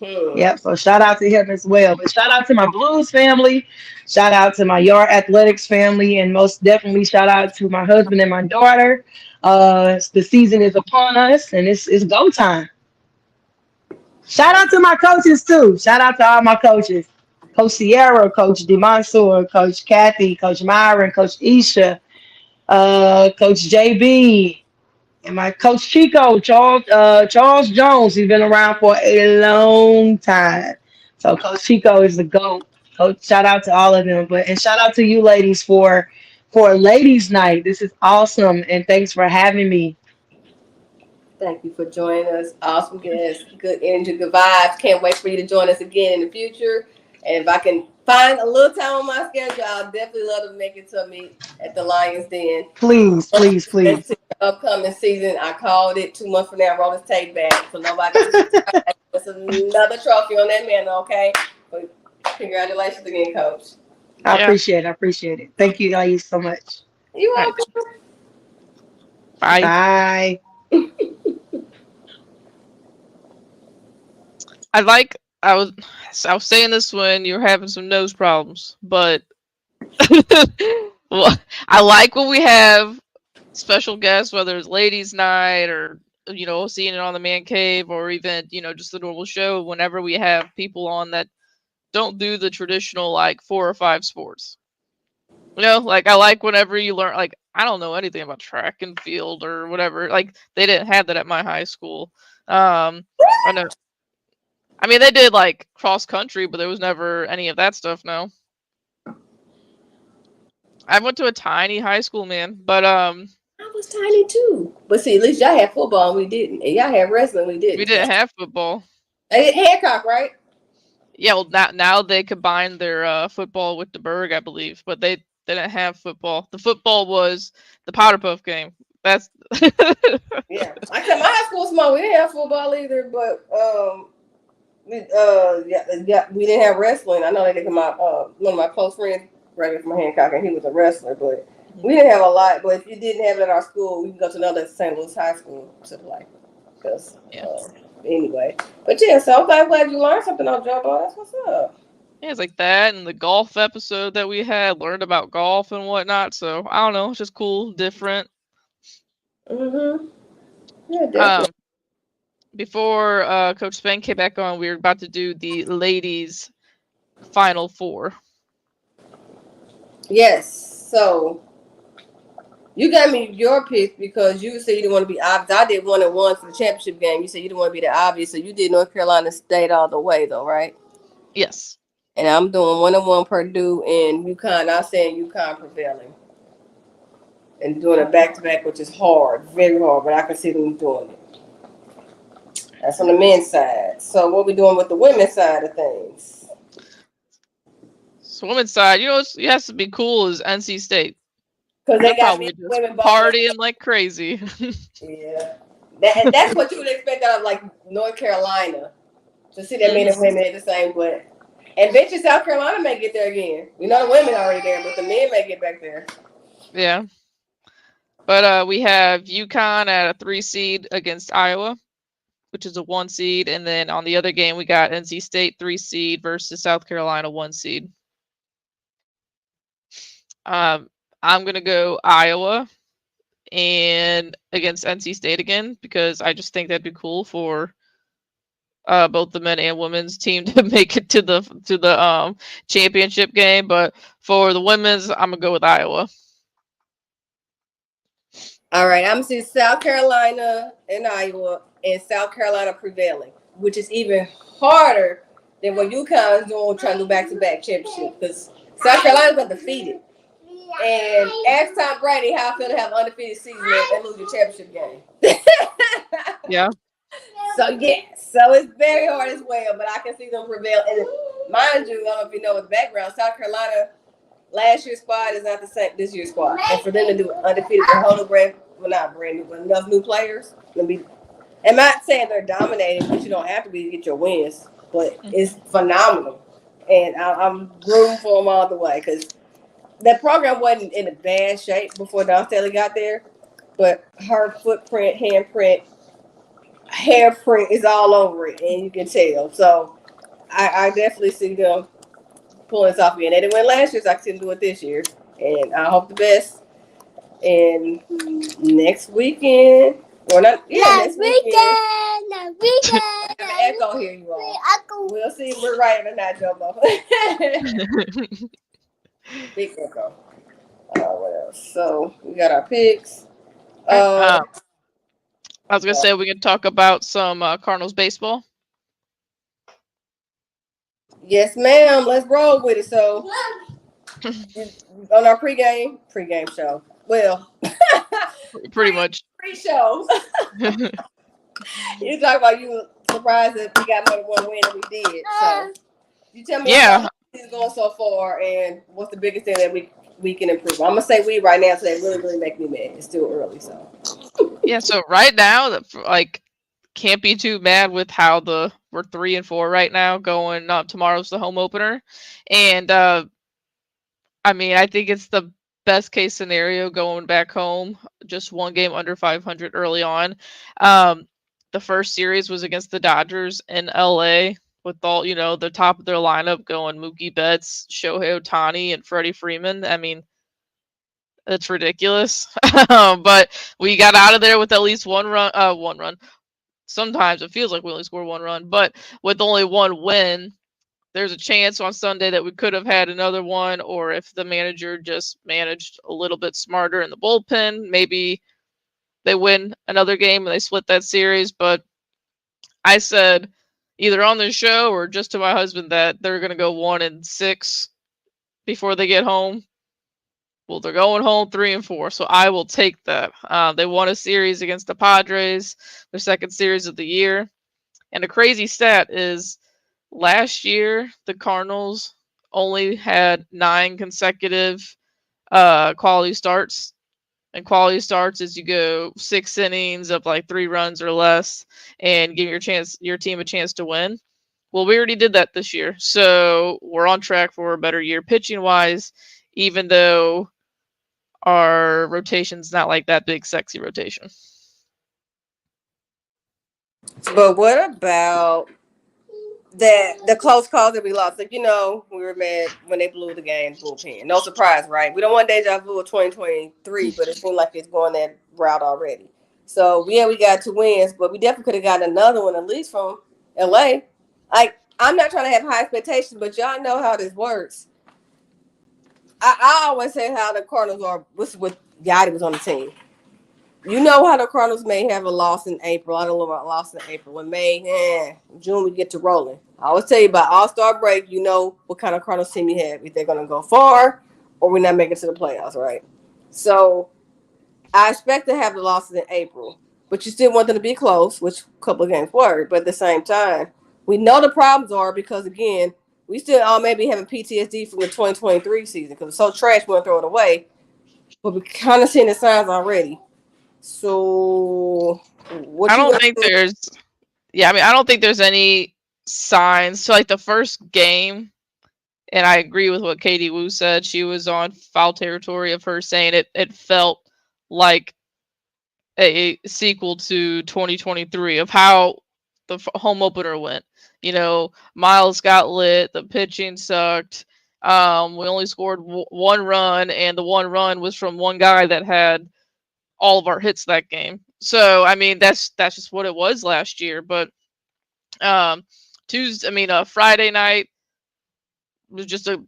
Mm-hmm. Yep. So shout out to him as well. But shout out to my Blues family. Shout out to my Yard Athletics family, and most definitely shout out to my husband and my daughter. The season is upon us, and it's go time. Shout out to my coaches too. Shout out to all my coaches. Coach Sierra, Coach DeMonsor, Coach Kathy, Coach Myron, Coach Isha, Coach JB, and my Coach Chico, Charles Jones. He's been around for a long time. So Coach Chico is the GOAT. Coach, shout out to all of them. And shout out to you ladies for ladies' night. This is awesome, and thanks for having me. Thank you for joining us. Awesome guests, good energy, good vibes. Can't wait for you to join us again in the future. And if I can find a little time on my schedule, I'll definitely love to make it to me at the Lions Den. Please. The upcoming season, I called it 2 months from now. Roll this tape back so nobody can That's another trophy on that man, okay? But congratulations again, Coach. I appreciate it. Thank you guys so much. You're welcome. Bye. I was saying this when you were having some nose problems, but well, I like when we have special guests, whether it's ladies' night or, you know, seeing it on the Man Cave or even, you know, just the normal show. Whenever we have people on that don't do the traditional like 4 or 5 sports, you know, like I like whenever you learn, like I don't know anything about track and field or whatever. Like they didn't have that at my high school. I know. I mean, they did like cross country, but there was never any of that stuff. No. I went to a tiny high school, man, but I was tiny too. But see, at least y'all had football and we didn't. And y'all had wrestling, we didn't. We didn't have football. They had Hancock, right? Yeah, well, now they combined their football with the Berg, I believe, but they didn't have football. The football was the Powder Puff game. That's yeah. I said my high school was small. We didn't have football either, but we didn't have wrestling. I know they did my one of my close friends graduated from Hancock, and he was a wrestler, but we didn't have a lot. But if you didn't have it at our school, we can go to another St. Louis high school to play. Because anyway, but yeah, so I'm glad you learned something on Jumbo. That's what's up. Yeah, it's like that, and the golf episode that we had learned about golf and whatnot. So I don't know, it's just cool, different. Yeah, definitely. Before Coach Spain came back on, we were about to do the ladies' Final Four. Yes, so you got me your pick because you said you didn't want to be obvious. I did 1-1 for the championship game. You said you didn't want to be the obvious, so you did North Carolina State all the way, though, right? Yes. And I'm doing 1-1 Purdue and UConn. I'm saying UConn prevailing. And doing a back-to-back, which is hard, very hard, but I can see them doing it. That's on the men's side. So what we doing with the women's side of things? women's side, it has to be cool is NC State. Because They're they got probably men just and women both. partying like crazy. Yeah. That's what you would expect out of like North Carolina. To see that men and women at the same, but and eventually South Carolina may get there again. We know the women are already there, but the men may get back there. Yeah. But we have UConn at a 3 seed against Iowa, which is a 1 seed. And then on the other game, we got NC State 3 seed versus South Carolina 1 seed. I'm going to go Iowa and against NC State again, because I just think that'd be cool for both the men and women's team to make it to the championship game. But for the women's, I'm going to go with Iowa. All right, I'm going to see South Carolina and Iowa, and South Carolina prevailing, which is even harder than what UConn is doing, trying to do back-to-back championship, because South Carolina's undefeated. And ask Tom Brady how I feel to have an undefeated season and lose your championship game. Yeah. So it's very hard as well, but I can see them prevail. And mind you, I don't know if you know with the background, South Carolina last year's squad is not the same this year's squad. And for them to do undefeated for whole not brand new, but enough new players. I'm not saying they're dominating, but you don't have to be to get your wins. But it's phenomenal. And I'm rooting for them all the way, because that program wasn't in a bad shape before Dawn Staley got there. But her footprint, handprint, hairprint is all over it, and you can tell. So I definitely see them pulling this off again. They didn't win last year, so I can see them do it this year. And I hope the best. And next weekend, or not? Yeah, next weekend. I have an echo here, you all. We'll see if we're right or not, Jobo. Big echo. What else? So we got our picks. I was gonna say we can talk about some Cardinals baseball. Yes, ma'am. Let's roll with it. So on our pregame show. Well, pretty much pre-show. You talk about you surprised that we got more than one win than we did. So you tell me how it's going so far, and what's the biggest thing that we can improve. I'm gonna say we right now, so they really make me mad. It's still early, so. Yeah, so right now, like, can't be too mad with how we're 3-4 right now. Going up tomorrow's the home opener, and I mean, I think it's the best case scenario going back home. Just one game under 500 early on. The first series was against the Dodgers in LA with all the top of their lineup going Mookie Betts, Shohei Ohtani, and Freddie Freeman. I mean, it's ridiculous. But we got out of there with at least one run. Sometimes it feels like we only score one run, but with only one win, there's a chance on Sunday that we could have had another one, or if the manager just managed a little bit smarter in the bullpen, maybe they win another game and they split that series. But I said either on the show or just to my husband that they're going to go 1-6 before they get home. Well, they're going home 3-4, so I will take that. They won a series against the Padres, their second series of the year. And a crazy stat is last year, the Cardinals only had 9 consecutive quality starts. And quality starts is you go 6 innings of like 3 runs or less and give your team a chance to win. Well, we already did that this year. So we're on track for a better year pitching wise, even though our rotation's not like that big, sexy rotation. But what about the close calls that we lost? Like, we were mad when they blew the game bullpen. No surprise, right? We don't want deja vu of 2023, but it seemed like it's going that route already. So, we got 2 wins, but we definitely could have gotten another one, at least from LA. Like, I'm not trying to have high expectations, but y'all know how this works. I always say how the Cardinals are with Yachty was on the team. You know how the Cardinals may have a loss in April. I don't know about a loss in April. In May, June, we get to rolling. I always tell you about All-Star break, you know what kind of Cardinals team you have. If they're going to go far or we're not making it to the playoffs, right? So I expect to have the losses in April. But you still want them to be close, which a couple of games were. But at the same time, we know the problems are because, again, we still all maybe having PTSD from the 2023 season because it's so trash we want to throw it away. But we kind of seeing the signs already. So what I you don't gonna think do? there's. Yeah, I mean, I don't think there's any signs. So like the first game, and I agree with what Katie Wu said. She was on foul territory of her saying it felt like a sequel to 2023 of how the home opener went. You know, Miles got lit, the pitching sucked. We only scored one run, and the one run was from one guy that had all of our hits that game. So I mean, that's just what it was last year. But Friday night was just a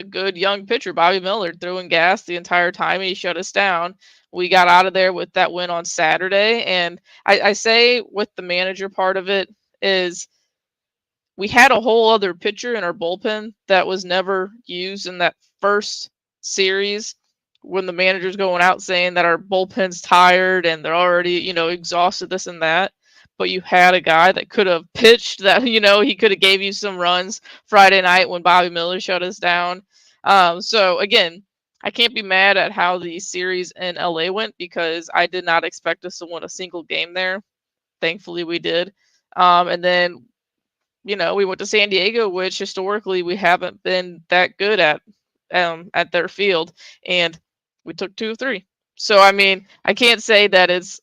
good young pitcher, Bobby Miller, throwing gas the entire time. And he shut us down. We got out of there with that win on Saturday. And I say with the manager part of it is we had a whole other pitcher in our bullpen that was never used in that first series when the manager's going out saying that our bullpen's tired and they're already, exhausted, this and that. But you had a guy that could have pitched that, he could have gave you some runs Friday night when Bobby Miller shut us down. So again, I can't be mad at how the series in LA went because I did not expect us to win a single game there. Thankfully we did. And then, we went to San Diego, which historically we haven't been that good at their field. And we took 2 of 3. So, I mean, I can't say that it's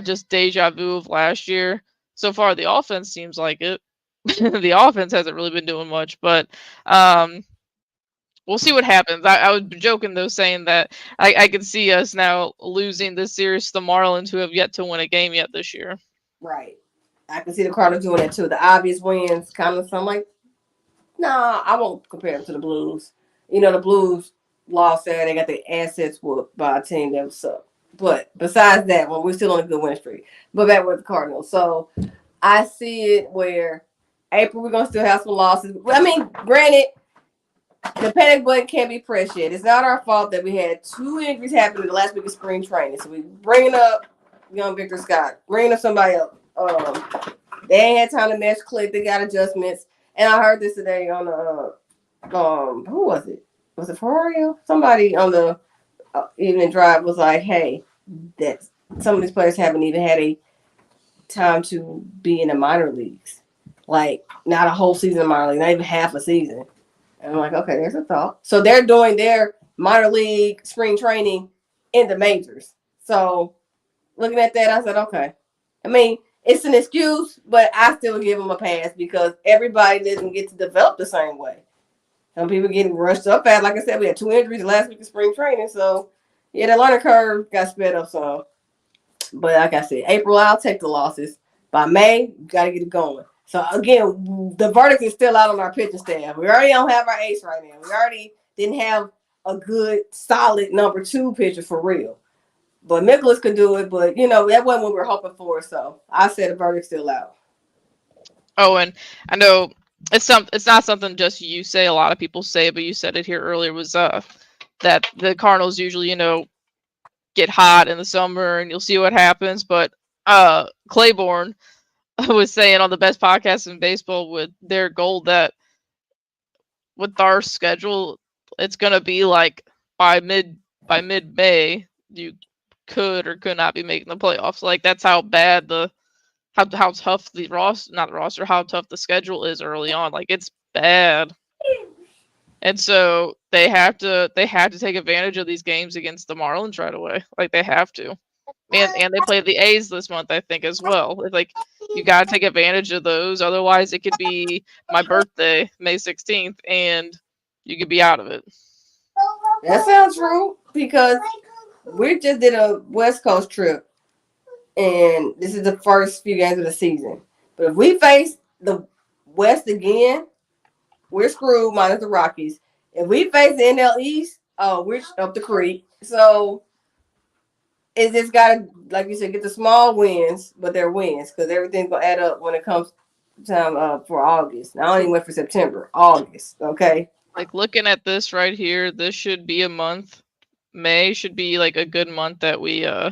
just deja vu of last year. So far, the offense seems like it. The offense hasn't really been doing much, but we'll see what happens. I was joking, though, saying that I could see us now losing this series to the Marlins, who have yet to win a game yet this year. Right. I can see the Cardinals doing that, too. The obvious wins, kind of something like, nah, I won't compare them to the Blues. The Blues lost there. They got their assets whooped by a team that was up. But besides that, we're still on a good win streak. But back with the Cardinals. So I see it where April, we're going to still have some losses. I mean, granted, the panic button can't be pressed yet. It's not our fault that we had 2 injuries happen in the last week of spring training. So we bringing up young Victor Scott, bringing up somebody else. They ain't had time to mesh click. They got adjustments. And I heard this today on the who was it? Was it Ferrario? Somebody on the evening drive was like, "Hey, that some of these players haven't even had a time to be in the minor leagues, like not a whole season of minor league, not even half a season." And I'm like, "Okay, there's a thought." So they're doing their minor league spring training in the majors. So looking at that, I said, "Okay." I mean, it's an excuse, but I still give them a pass because everybody doesn't get to develop the same way. Some people getting rushed up fast. Like I said, we had 2 injuries last week of spring training. So, yeah, the learning curve got sped up some. But like I said, April, I'll take the losses. By May, you got to get it going. So, again, the verdict is still out on our pitching staff. We already don't have our ace right now. We already didn't have a good, solid number 2 pitcher for real. But Nicholas could do it, but, that wasn't what we were hoping for. So, I said the verdict's still out. Oh, and I know it's not something just you say. A lot of people say, but you said it here earlier was that the Cardinals usually, get hot in the summer and you'll see what happens. But Claiborne was saying on the best podcast in baseball with their goal that with our schedule, it's gonna be like by mid-May you could or could not be making the playoffs. Like that's how bad how tough how tough the schedule is early on. Like it's bad. And so they have to take advantage of these games against the Marlins right away. Like they have to. And they play the A's this month, I think, as well. It's like you gotta take advantage of those. Otherwise it could be my birthday, May 16th, and you could be out of it. That sounds true because we just did a West Coast trip, and this is the first few games of the season. But if we face the West again, we're screwed, minus the Rockies. If we face the NL East, we're up the creek. So it's just got to, like you said, get the small wins, but they're wins because everything's going to add up when it comes time for August. Now, I only went for September, August, okay? Like looking at this right here, this should be a month. May should be like a good month that we'll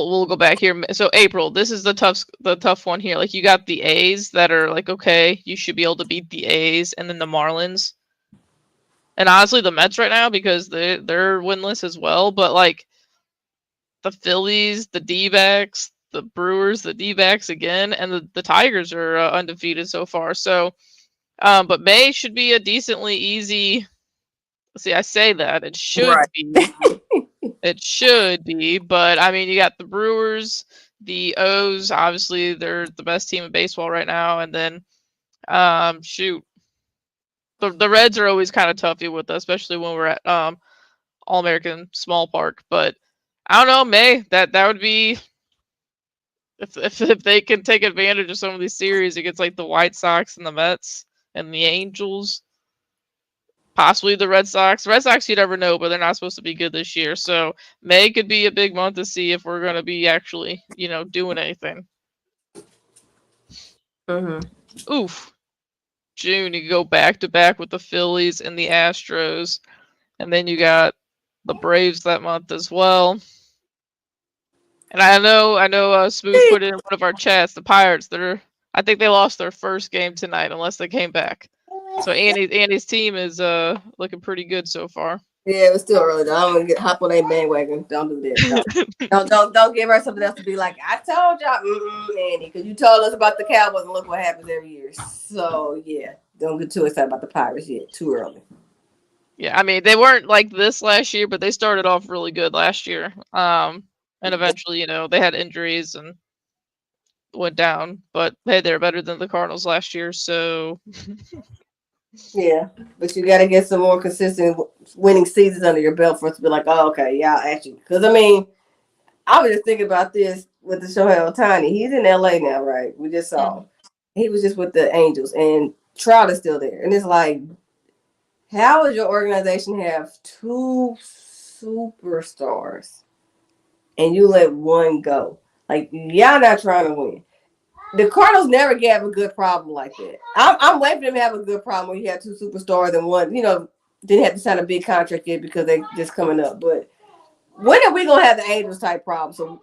we'll go back here. So April, this is the tough one here. Like you got the A's that are like, okay, you should be able to beat the A's, and then the Marlins. And honestly, the Mets right now, because they're winless as well. But like the Phillies, the D-backs, the Brewers, the D-backs again, and the Tigers are undefeated so far. So, but May should be a decently easy. See, I say that it should be. It should be, but I mean, you got the Brewers, the O's. Obviously, they're the best team in baseball right now, and then, shoot, the Reds are always kind of toughy with us, especially when we're at All American Small Park. But I don't know, May. That would be if they can take advantage of some of these series against like the White Sox and the Mets and the Angels. Possibly the Red Sox. Red Sox, you never know, but they're not supposed to be good this year. So May could be a big month to see if we're going to be actually, doing anything. Oof. June, you go back to back with the Phillies and the Astros, and then you got the Braves that month as well. And I know, Smooth put in one of our chats. The Pirates, I think they lost their first game tonight, unless they came back. So Andy's team is looking pretty good so far. Yeah, it was still early though. I don't want to hop on that bandwagon. Don't do that. Don't give her something else to be like, I told y'all, Andy, because you told us about the Cowboys and look what happens every year. So yeah, don't get too excited about the Pirates yet. Too early. Yeah, I mean they weren't like this last year, but they started off really good last year. And eventually, they had injuries and went down. But hey, they're better than the Cardinals last year, so. Yeah, but you got to get some more consistent winning seasons under your belt for us to be like, oh, okay, yeah, actually. Because, I mean, I was just thinking about this with the Shohei Ohtani. He's in L.A. now, right? We just saw him. He was just with the Angels, and Trout is still there. And it's like, how does your organization have two superstars and you let one go? Like, y'all not trying to win. The Cardinals never gave a good problem like that. I'm waiting for them to have a good problem when you have two superstars and one, didn't have to sign a big contract yet because they just coming up. But when are we gonna have the Angels type problem? So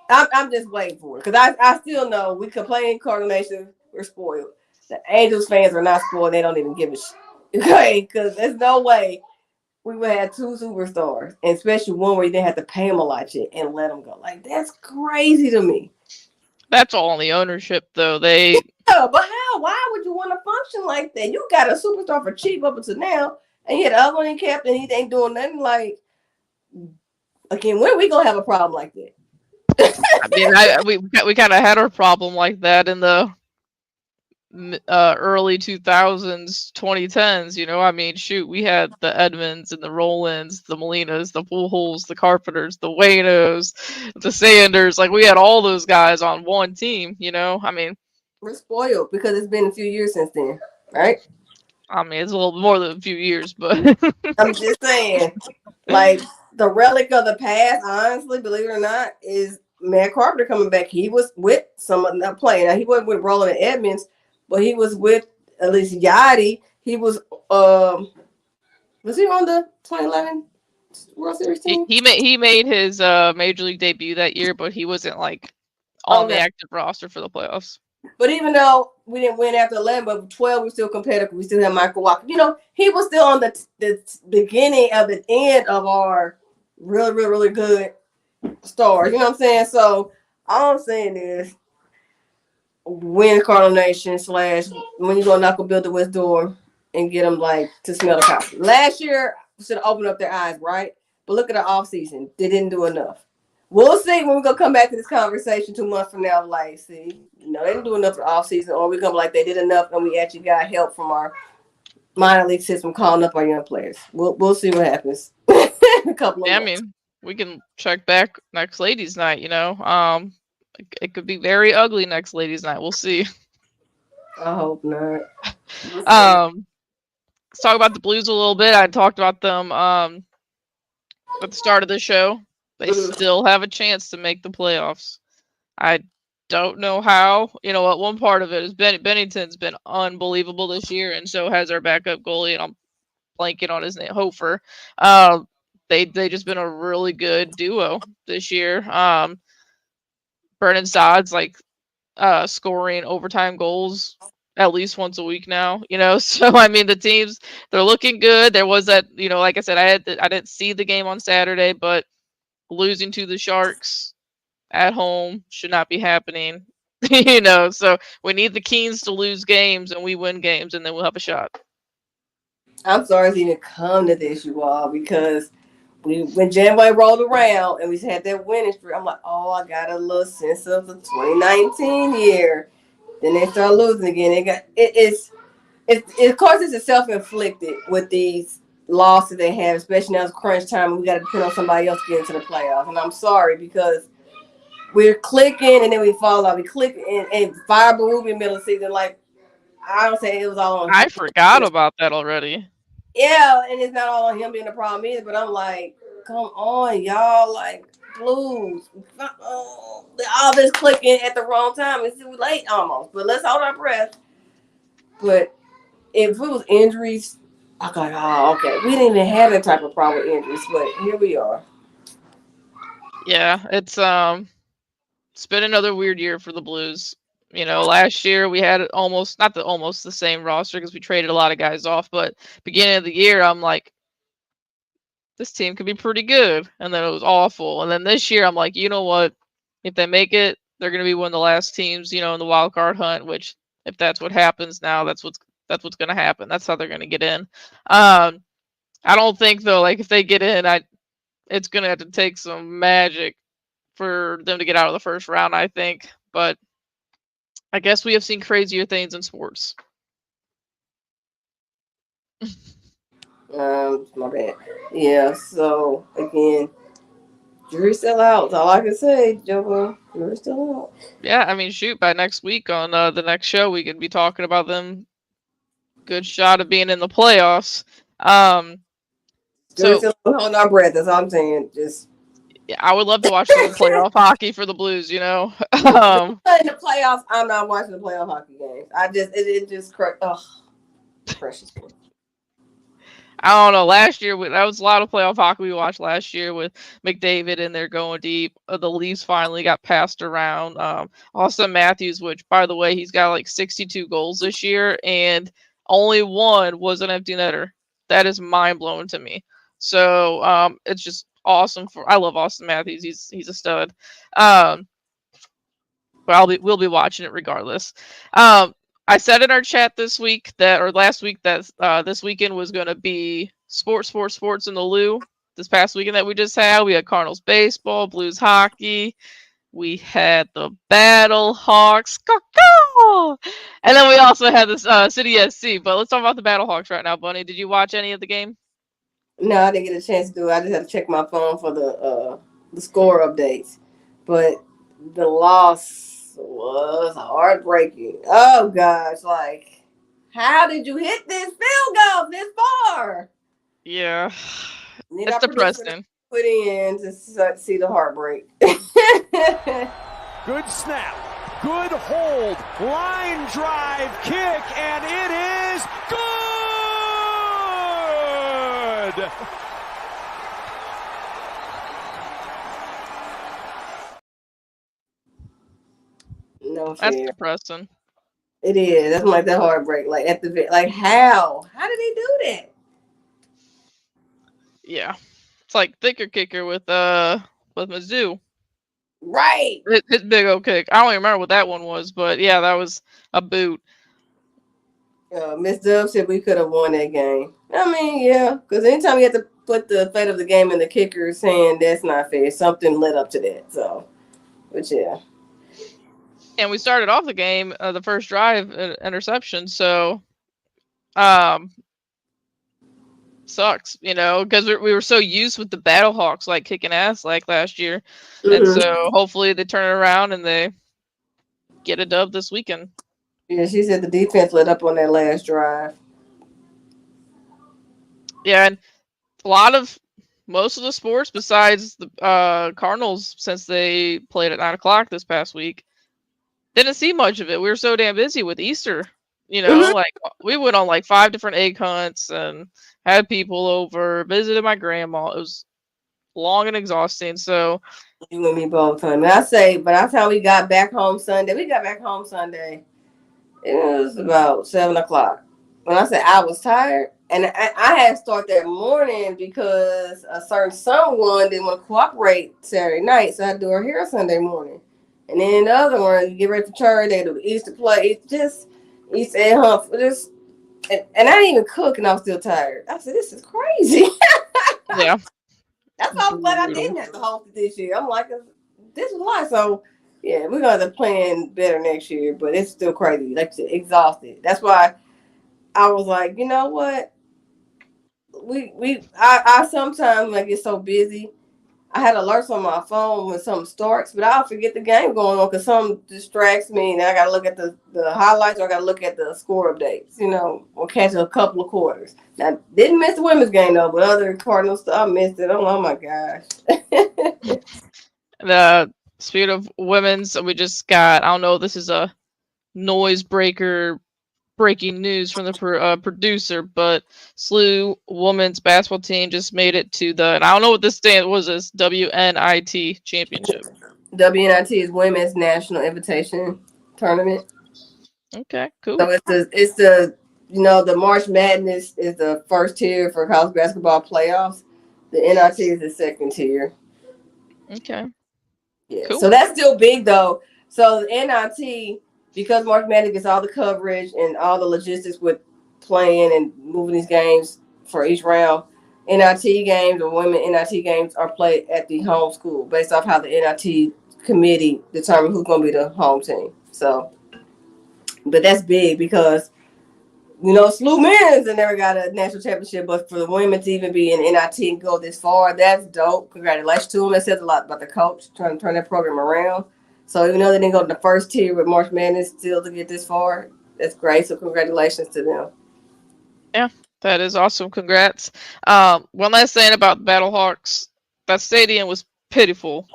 I'm just waiting for it because I still know we complain Cardinal Nation, we're spoiled. The Angels fans are not spoiled. They don't even give a shit. Okay, because there's no way we would have two superstars, and especially one where you didn't have to pay them a lot yet and let them go. Like that's crazy to me. That's all on the ownership, though. But how? Why would you want to function like that? You got a superstar for cheap up until now, and you had the other one in captain. He ain't doing nothing. Like, again, when are we gonna have a problem like that? I mean, we kind of had our problem like that in the early 2000s, 2010s. I mean, shoot, we had the Edmonds and the Rollins, the Molinas, the Pujols, the Carpenters, the Waynos, the Sanders. Like we had all those guys on one team. I mean, we're spoiled because it's been a few years since then, right? I mean, it's a little more than a few years, but I'm just saying, like the relic of the past. Honestly, believe it or not, is Matt Carpenter coming back. He was with someone not playing. Now he wasn't with Roland and Edmonds. But he was with at least Yachty. He was he on the 2011 World Series team? He made his major league debut that year, but he wasn't like on the active roster for the playoffs. But even though we didn't win after 11, but 12 we still competitive. We still had Michael Walker. He was still on the beginning of the end of our really, really, really good stars. You know what I'm saying? So all I'm saying is, win Cardinal Nation / when you go knock on Bill DeWitt's door and get them like to smell the coffee. Last year should have opened up their eyes, right? But look at the offseason. They didn't do enough. We'll see when we go come back to this conversation 2 months from now. Like, see, they didn't do enough for the offseason, or we come like they did enough and we actually got help from our minor league system calling up our young players. We'll see what happens. A couple of months. I mean, we can check back next ladies' night, It could be very ugly next ladies' night. We'll see. I hope not. Let's talk about the Blues a little bit. I talked about them at the start of the show. They still have a chance to make the playoffs. I don't know how. What one part of it is Bennington's been unbelievable this year, and so has our backup goalie, and I'm blanking on his name, Hofer. They just been a really good duo this year. Brennan Dodd's like scoring overtime goals at least once a week now, you know. So I mean, the teams, they're looking good. There was that, you know, like I said, I didn't see the game on Saturday, but losing to the Sharks at home should not be happening. You know, so we need the Keens to lose games and we win games, and then we'll have a shot. I'm sorry it's even come to this, you all, because when January rolled around and we had that winning streak, I'm like, oh, I got a little sense of the 2019 year. Then they start losing again. It's of course it's self-inflicted with these losses they have, especially now it's crunch time and we got to depend on somebody else to get into the playoffs. And I'm sorry because we're clicking and then we fall off. We click and fire Berube in the middle of the season. Like, I don't say it was all on him. I forgot about that already. Yeah, and it's not all on him being the problem either, but I'm like, come on, y'all. Like, Blues. All this clicking at the wrong time. It's too late almost. But let's hold our breath. But if it was injuries, I got, oh, okay. We didn't even have that type of problem with injuries, but here we are. Yeah, it's been another weird year for the Blues. You know, last year we had almost the same roster because we traded a lot of guys off, but beginning of the year I'm like, this team could be pretty good, and then it was awful. And then this year I'm like, you know what? If they make it, they're going to be one of the last teams, you know, in the wild card hunt, which if that's what happens now, that's what's going to happen. That's how they're going to get in. I don't think though, like if they get in, it's going to have to take some magic for them to get out of the first round, I think. But I guess we have seen crazier things in sports. My bad. Yeah, so again, jury's still out. That's all I can say, Joe. Jury's still out. Yeah, I mean, shoot, by next week on the next show, we could be talking about them. Good shot of being in the playoffs. Jury's still holding our breath. That's all I'm saying. Just yeah, I would love to watch some playoff hockey for the Blues. You know, in the playoffs, I'm not watching the playoff hockey games. It just precious. I don't know. Last year, that was a lot of playoff hockey we watched last year with McDavid in there going deep. The Leafs finally got passed around. Austin Matthews, which, by the way, he's got like 62 goals this year, and only one was an empty netter. That is mind-blowing to me. So it's just awesome. I love Austin Matthews. He's a stud. But we'll be watching it regardless. I said in our chat last week that this weekend was going to be sports in the Lou. This past weekend that we just had, we had Cardinals baseball, Blues hockey. We had the Battle Hawks. And then we also had this City SC. But let's talk about the Battle Hawks right now, Bunny. Did you watch any of the game? No, I didn't get a chance to do it. I just had to check my phone for the score updates. But the loss was heartbreaking. Oh gosh, like how did you hit this field goal this far? Yeah, it's depressing. Put in to see the heartbreak. Good snap, good hold, line drive kick, and it is good. No, that's depressing. It is. That's like that heartbreak. Like at the how did he do that? Yeah, it's like thicker kicker with Mizzou. Right. His big old kick. I don't even remember what that one was, but yeah, that was a boot. Miss Dub said we could have won that game. I mean, yeah, because anytime you have to put the fate of the game in the kicker's hand, that's not fair. Something led up to that. So, but yeah. And we started off the game, the first drive, interception. So, sucks, you know, because we were so used with the Battlehawks like kicking ass like last year, and so hopefully they turn it around and they get a dub this weekend. Yeah, she said the defense let up on that last drive. Yeah, and most of the sports besides the Cardinals, since they played at 9:00 this past week, didn't see much of it. We were so damn busy with Easter, you know, like we went on like 5 different egg hunts and had people over, visited my grandma. It was long and exhausting. So You and me both, honey. I say, by the time we got back home Sunday, it was about 7 o'clock. When I said I was tired, and I had to start that morning because a certain someone didn't want to cooperate Saturday night, so I had to do her hair Sunday morning. And then the other one, you get ready for church, they do Easter play. Easter egg hunt, and I didn't even cook, and I was still tired. I said, this is crazy. Yeah. That's why I'm glad I didn't have to host it this year. I'm like, this is why. So, yeah, we're going to plan better next year, but it's still crazy. Like, exhausted. That's why I was like, you know what? I sometimes, when I get so busy, I had alerts on my phone when something starts, but I'll forget the game going on because something distracts me, and I got to look at the highlights, or I got to look at the score updates, or catch a couple of quarters. Now, didn't miss the women's game, though, but other Cardinal stuff, I missed it. Oh my gosh. The spirit of women's, we just got, I don't know, this is a noise breaker breaking news from the producer, but SLU women's basketball team just made it to and I don't know what this stand was, this WNIT championship. WNIT is Women's National Invitation Tournament. Okay, cool. So it's the the March Madness is the first tier for college basketball playoffs. The NIT is the second tier. Okay. Yeah. Cool. So that's still big though. So the NIT, because March Madness gets all the coverage and all the logistics with playing and moving these games for each round, NIT games or women NIT games are played at the home school based off how the NIT committee determine who's going to be the home team. So, but that's big because SLU men's and never got a national championship, but for the women to even be in NIT and go this far, that's dope. Congratulations to them. That says a lot about the coach trying to turn that program around. So even though they didn't go to the first tier with March Madness, still to get this far, that's great. So congratulations to them. Yeah, that is awesome. Congrats. One last thing about the Battlehawks. That stadium was pitiful.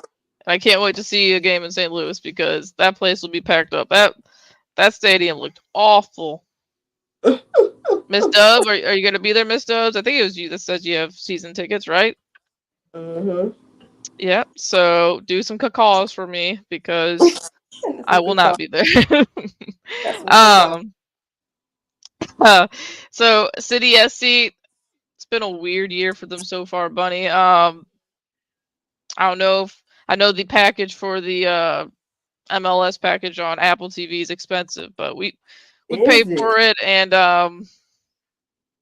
I can't wait to see a game in St. Louis because that place will be packed up. That stadium looked awful. Miss Dub, are you going to be there, Miss Dubs? I think it was you that said you have season tickets, right? Mm-hmm. Yeah, so do some cacao for me because I will not be there. So City SC, it's been a weird year for them so far, Bunny. I don't know if I know the package for the MLS package on Apple TV is expensive, but we paid for it, and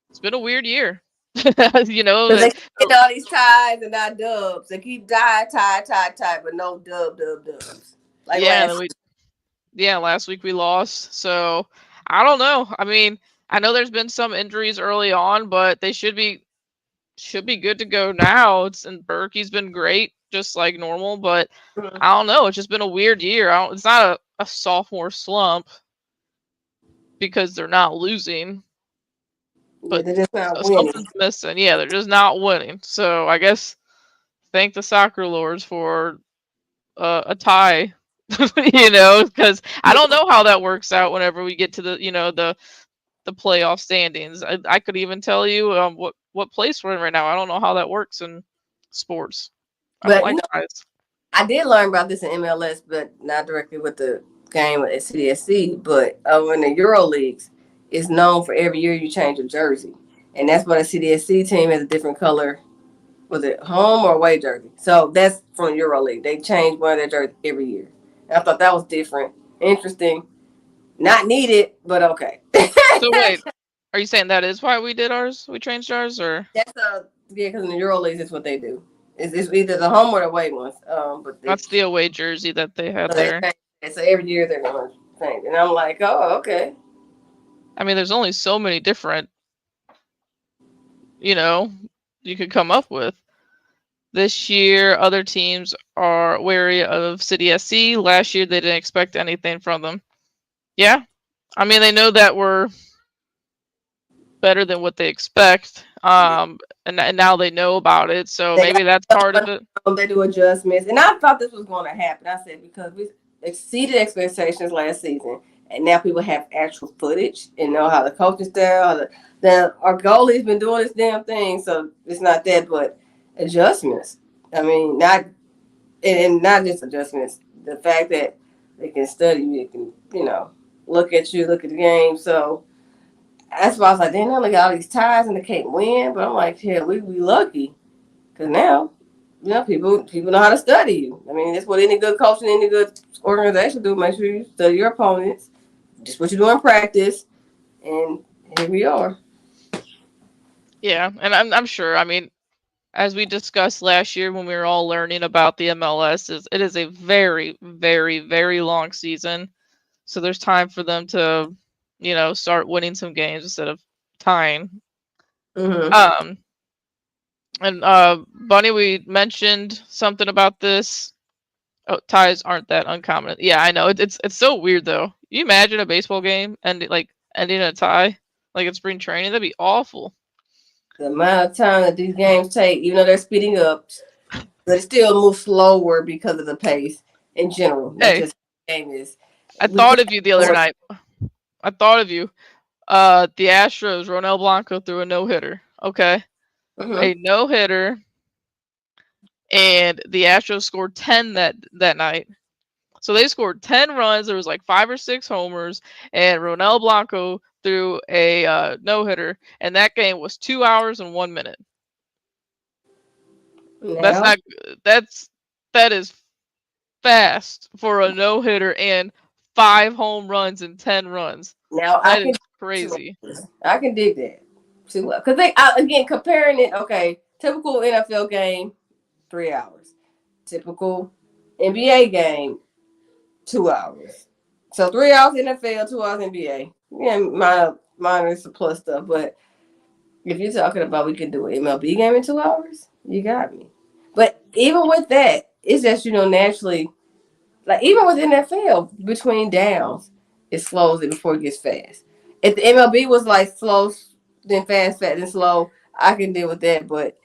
it's been a weird year. They keep getting all these ties and not dubs. They keep tie, but no dubs. Like last week we lost. So I don't know. I mean, I know there's been some injuries early on, but they should be good to go now. And Berkey's been great, just like normal. But I don't know. It's just been a weird year. It's not a sophomore slump because they're not losing. But they're just not something's winning. missing. Yeah, they're just not winning. So I guess thank the soccer lords for a tie. Because I don't know how that works out whenever we get to the playoff standings. I could even tell you what place we're in right now. I don't know how that works in sports. I did learn about this in MLS, but not directly with the game at CDSC. But in the Euro leagues, it's known for every year you change your jersey, and that's why the CDSC team has a different color. Was it home or away jersey? So that's from Euro League. They change one of their jerseys every year. And I thought that was different, interesting, not needed, but okay. So wait, are you saying that is why we did ours? We changed ours, or that's because in the Euro Leagues, that's what they do. It's either the home or the away ones. But that's the away jersey that they had there. So every year they're going to change, and I'm like, oh, okay. I mean, there's only so many different, you could come up with. This year, other teams are wary of City SC. Last year, they didn't expect anything from them. Yeah. I mean, they know that we're better than what they expect. And now they know about it. So maybe that's part of it. They do adjustments. And I thought this was going to happen. I said, because we exceeded expectations last season. And now people have actual footage and know how the coaching style, our goalie's been doing this damn thing. So it's not that, but adjustments. I mean, not and not just adjustments. The fact that they can study you, they can, look at you, look at the game. So that's why I was like, they only got all these ties and they can't win. But I'm like, hell, we lucky because now, people know how to study you. I mean, that's what any good coach and any good organization do. Make sure you study your opponents, just what you do in practice, and here we are. Yeah, and I'm sure. I mean, as we discussed last year when we were all learning about the MLS, it is a very, very, very long season. So there's time for them to, start winning some games instead of tying. Mm-hmm. And Bunny, we mentioned something about this. Oh, ties aren't that uncommon. Yeah, I know. It's so weird though. You imagine a baseball game ending in a tie, like in spring training? That'd be awful. The amount of time that these games take, even though they're speeding up, but it still moves slower because of the pace in general. That's Hey, just the game is. I thought of you the other night. I thought of you. The Astros, Ronel Blanco threw a no-hitter. Okay. A no-hitter. And the Astros scored 10 that night. So they scored 10 runs. There was like 5 or 6 homers. And Ronel Blanco threw a no-hitter. And that game was 2 hours and 1 minute. Now, That is fast for a no-hitter and 5 home runs and 10 runs. Now That is crazy. I can dig that. Because again, comparing it, okay, typical NFL game, 3 hours. Typical NBA game, 2 hours. So 3 hours NFL, 2 hours NBA. Yeah, mine is the plus stuff. But if you're talking about we could do an MLB game in 2 hours, you got me. But even with that, it's just, naturally, like even with NFL, between downs, it slows it before it gets fast. If the MLB was like slow, then fast, then slow, I can deal with that. But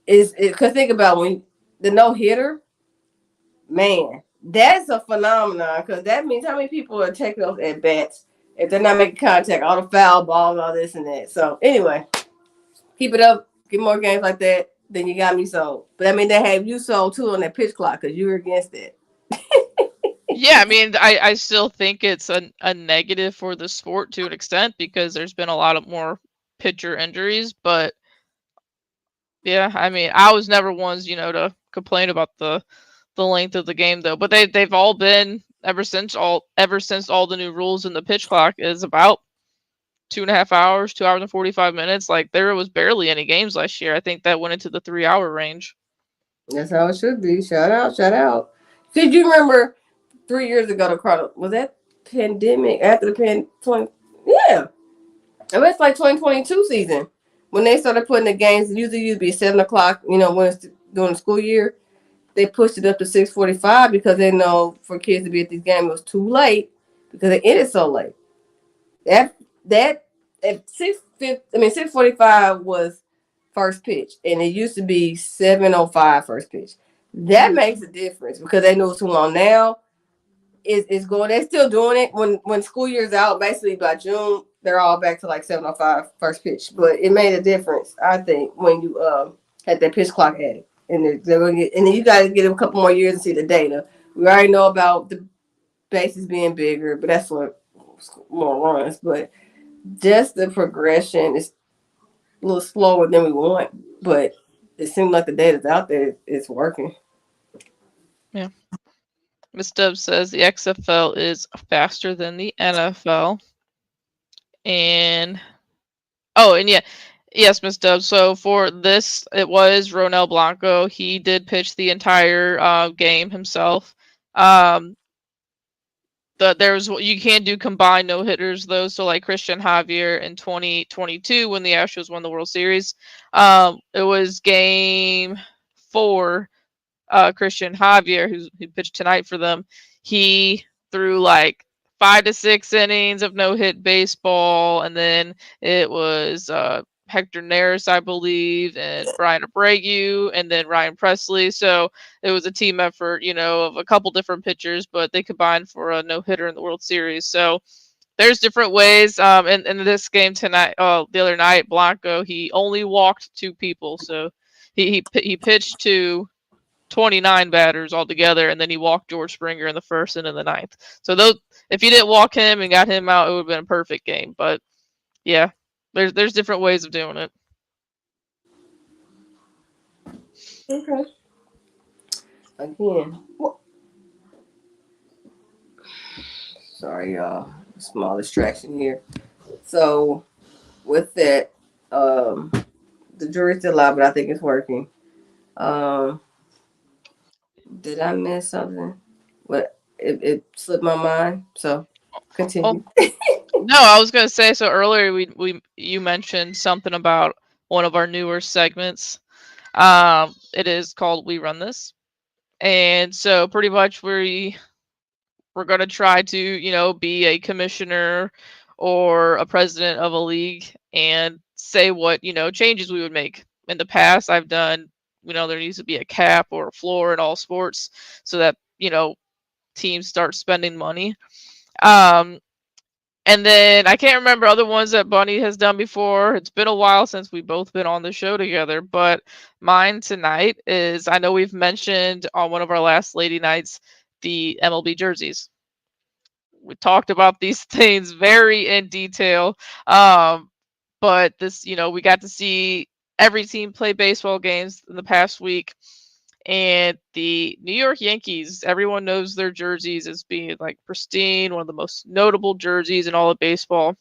because think about when the no hitter, man, that's a phenomenon because that means how many people are taking those at bats if they're not making contact, all the foul balls, all this and that. So anyway, keep it up, get more games like that. Then you got me sold. But I mean, they have you sold too on that pitch clock because you were against it. Yeah, I mean, I still think it's a negative for the sport to an extent because there's been a lot of more pitcher injuries. But yeah, I mean, I was never ones, to complain about the length of the game though. But they've all been ever since all the new rules in the pitch clock is about 2.5 hours, 2 hours and 45 minutes. Like there was barely any games last year. I think that went into the 3-hour range. That's how it should be. Shout out. Did you remember 3 years ago the Cardinal, was that pandemic after the yeah. I mean, it's like 2022 season when they started putting the games. Usually used to be 7:00. When it's during the school year, they pushed it up to 6:45 because they know for kids to be at these games it was too late because it ended so late. That at 6:45 was first pitch, and it used to be 7:05 first pitch. That makes a difference because they know it's too long. Now it's going. They're still doing it when school year's out. Basically by June, they're all back to like 7:05 first pitch. But it made a difference, I think, when you had that pitch clock added, and they're going to get. And then you got to get them a couple more years to see the data. We already know about the bases being bigger, but that's what more runs. But just the progression is a little slower than we want, but it seems like the data's out there. It's working. Yeah. Miss Dub says the XFL is faster than the NFL. And yes, Miss Dub. So for this, it was Ronel Blanco. He did pitch the entire game himself. You can't do combined no hitters though. So like Christian Javier in 2022 when the Astros won the World Series, it was game 4. Christian Javier, who pitched tonight for them, he threw like 5 to 6 innings of no-hit baseball, and then it was Hector Neris, I believe, and Brian Abreu, and then Ryan Presley. So it was a team effort, of a couple different pitchers, but they combined for a no-hitter in the World Series. So there's different ways. In this game tonight, the other night, Blanco, he only walked 2 people. So he pitched to 29 batters altogether, and then he walked George Springer in the first and in the ninth. So those, if you didn't walk him and got him out, it would have been a perfect game. But yeah, there's different ways of doing it. Okay. Again, sorry, y'all. Small distraction here. So with that, the jury's still out, but I think it's working. Did I miss something? What it slipped my mind. So continue. No, I was gonna say, so earlier you mentioned something about one of our newer segments. It is called We Run This. And so pretty much we're gonna try to, be a commissioner or a president of a league and say what, changes we would make. In the past I've done, there needs to be a cap or a floor in all sports so that, teams start spending money. And then I can't remember other ones that Bunny has done before. It's been a while since we've both been on the show together, but mine tonight is, I know we've mentioned on one of our last lady nights, the MLB jerseys. We talked about these things very in detail. But this, we got to see every team play baseball games in the past week. And the New York Yankees, everyone knows their jerseys as being like pristine, one of the most notable jerseys in all of baseball.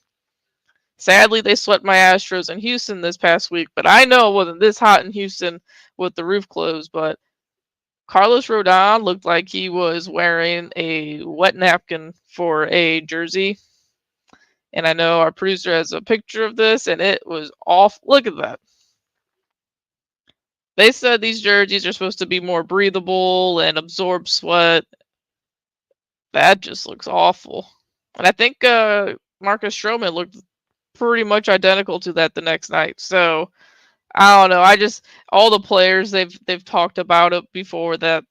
Sadly, they swept my Astros in Houston this past week, but I know it wasn't this hot in Houston with the roof closed. But Carlos Rodon looked like he was wearing a wet napkin for a jersey. And I know our producer has a picture of this, and it was off. Look at that. They said these jerseys are supposed to be more breathable and absorb sweat. That just looks awful. And I think Marcus Stroman looked pretty much identical to that the next night. So I don't know. All the players they've talked about it before that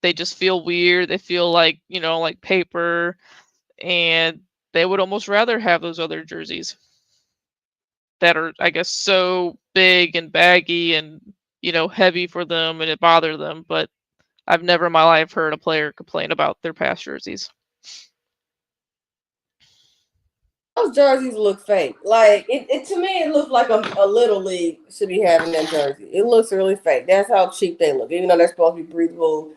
they just feel weird. They feel like, like paper, and they would almost rather have those other jerseys that are, I guess, so big and baggy and, heavy for them, and it bothered them. But I've never in my life heard a player complain about their past jerseys. Those jerseys look fake. Like it to me, it looks like a little league should be having that jersey. It looks really fake. That's how cheap they look, even though they're supposed to be breathable,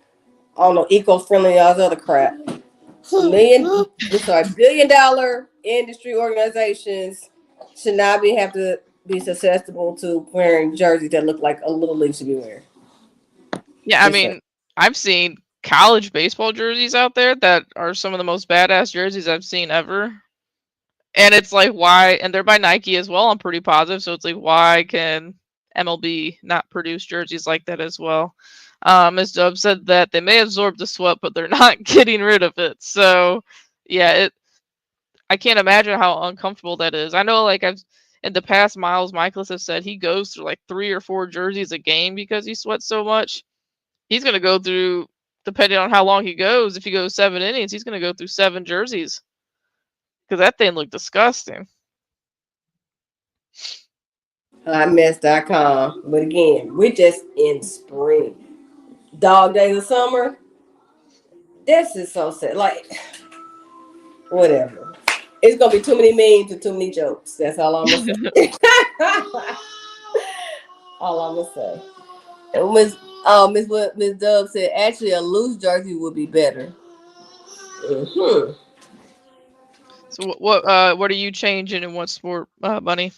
I don't know, eco-friendly, all this other crap. $1 billion industry organizations should not have to be susceptible to wearing jerseys that look like a little league should be wearing. Yeah, I mean, I've seen college baseball jerseys out there that are some of the most badass jerseys I've seen ever. And it's like, why? And they're by Nike as well, I'm pretty positive. So it's like, why can MLB not produce jerseys like that as well? Ms. Dub said that they may absorb the sweat, but they're not getting rid of it. So, yeah, I can't imagine how uncomfortable that is. I know, like, in the past, Miles Michaelis has said he goes through like 3 or 4 jerseys a game because he sweats so much. He's going to go through, depending on how long he goes, if he goes 7 innings, he's going to go through 7 jerseys. Because that thing looked disgusting. Hotmess.com. But again, we're just in spring. Dog days of summer. This is so sad. Like, whatever. It's going to be too many memes and too many jokes. That's all I'm going to say. All I'm going to say. And Ms. Dub said, actually, a loose jersey would be better. Mm-hmm. So what are you changing in what sport, Bunny?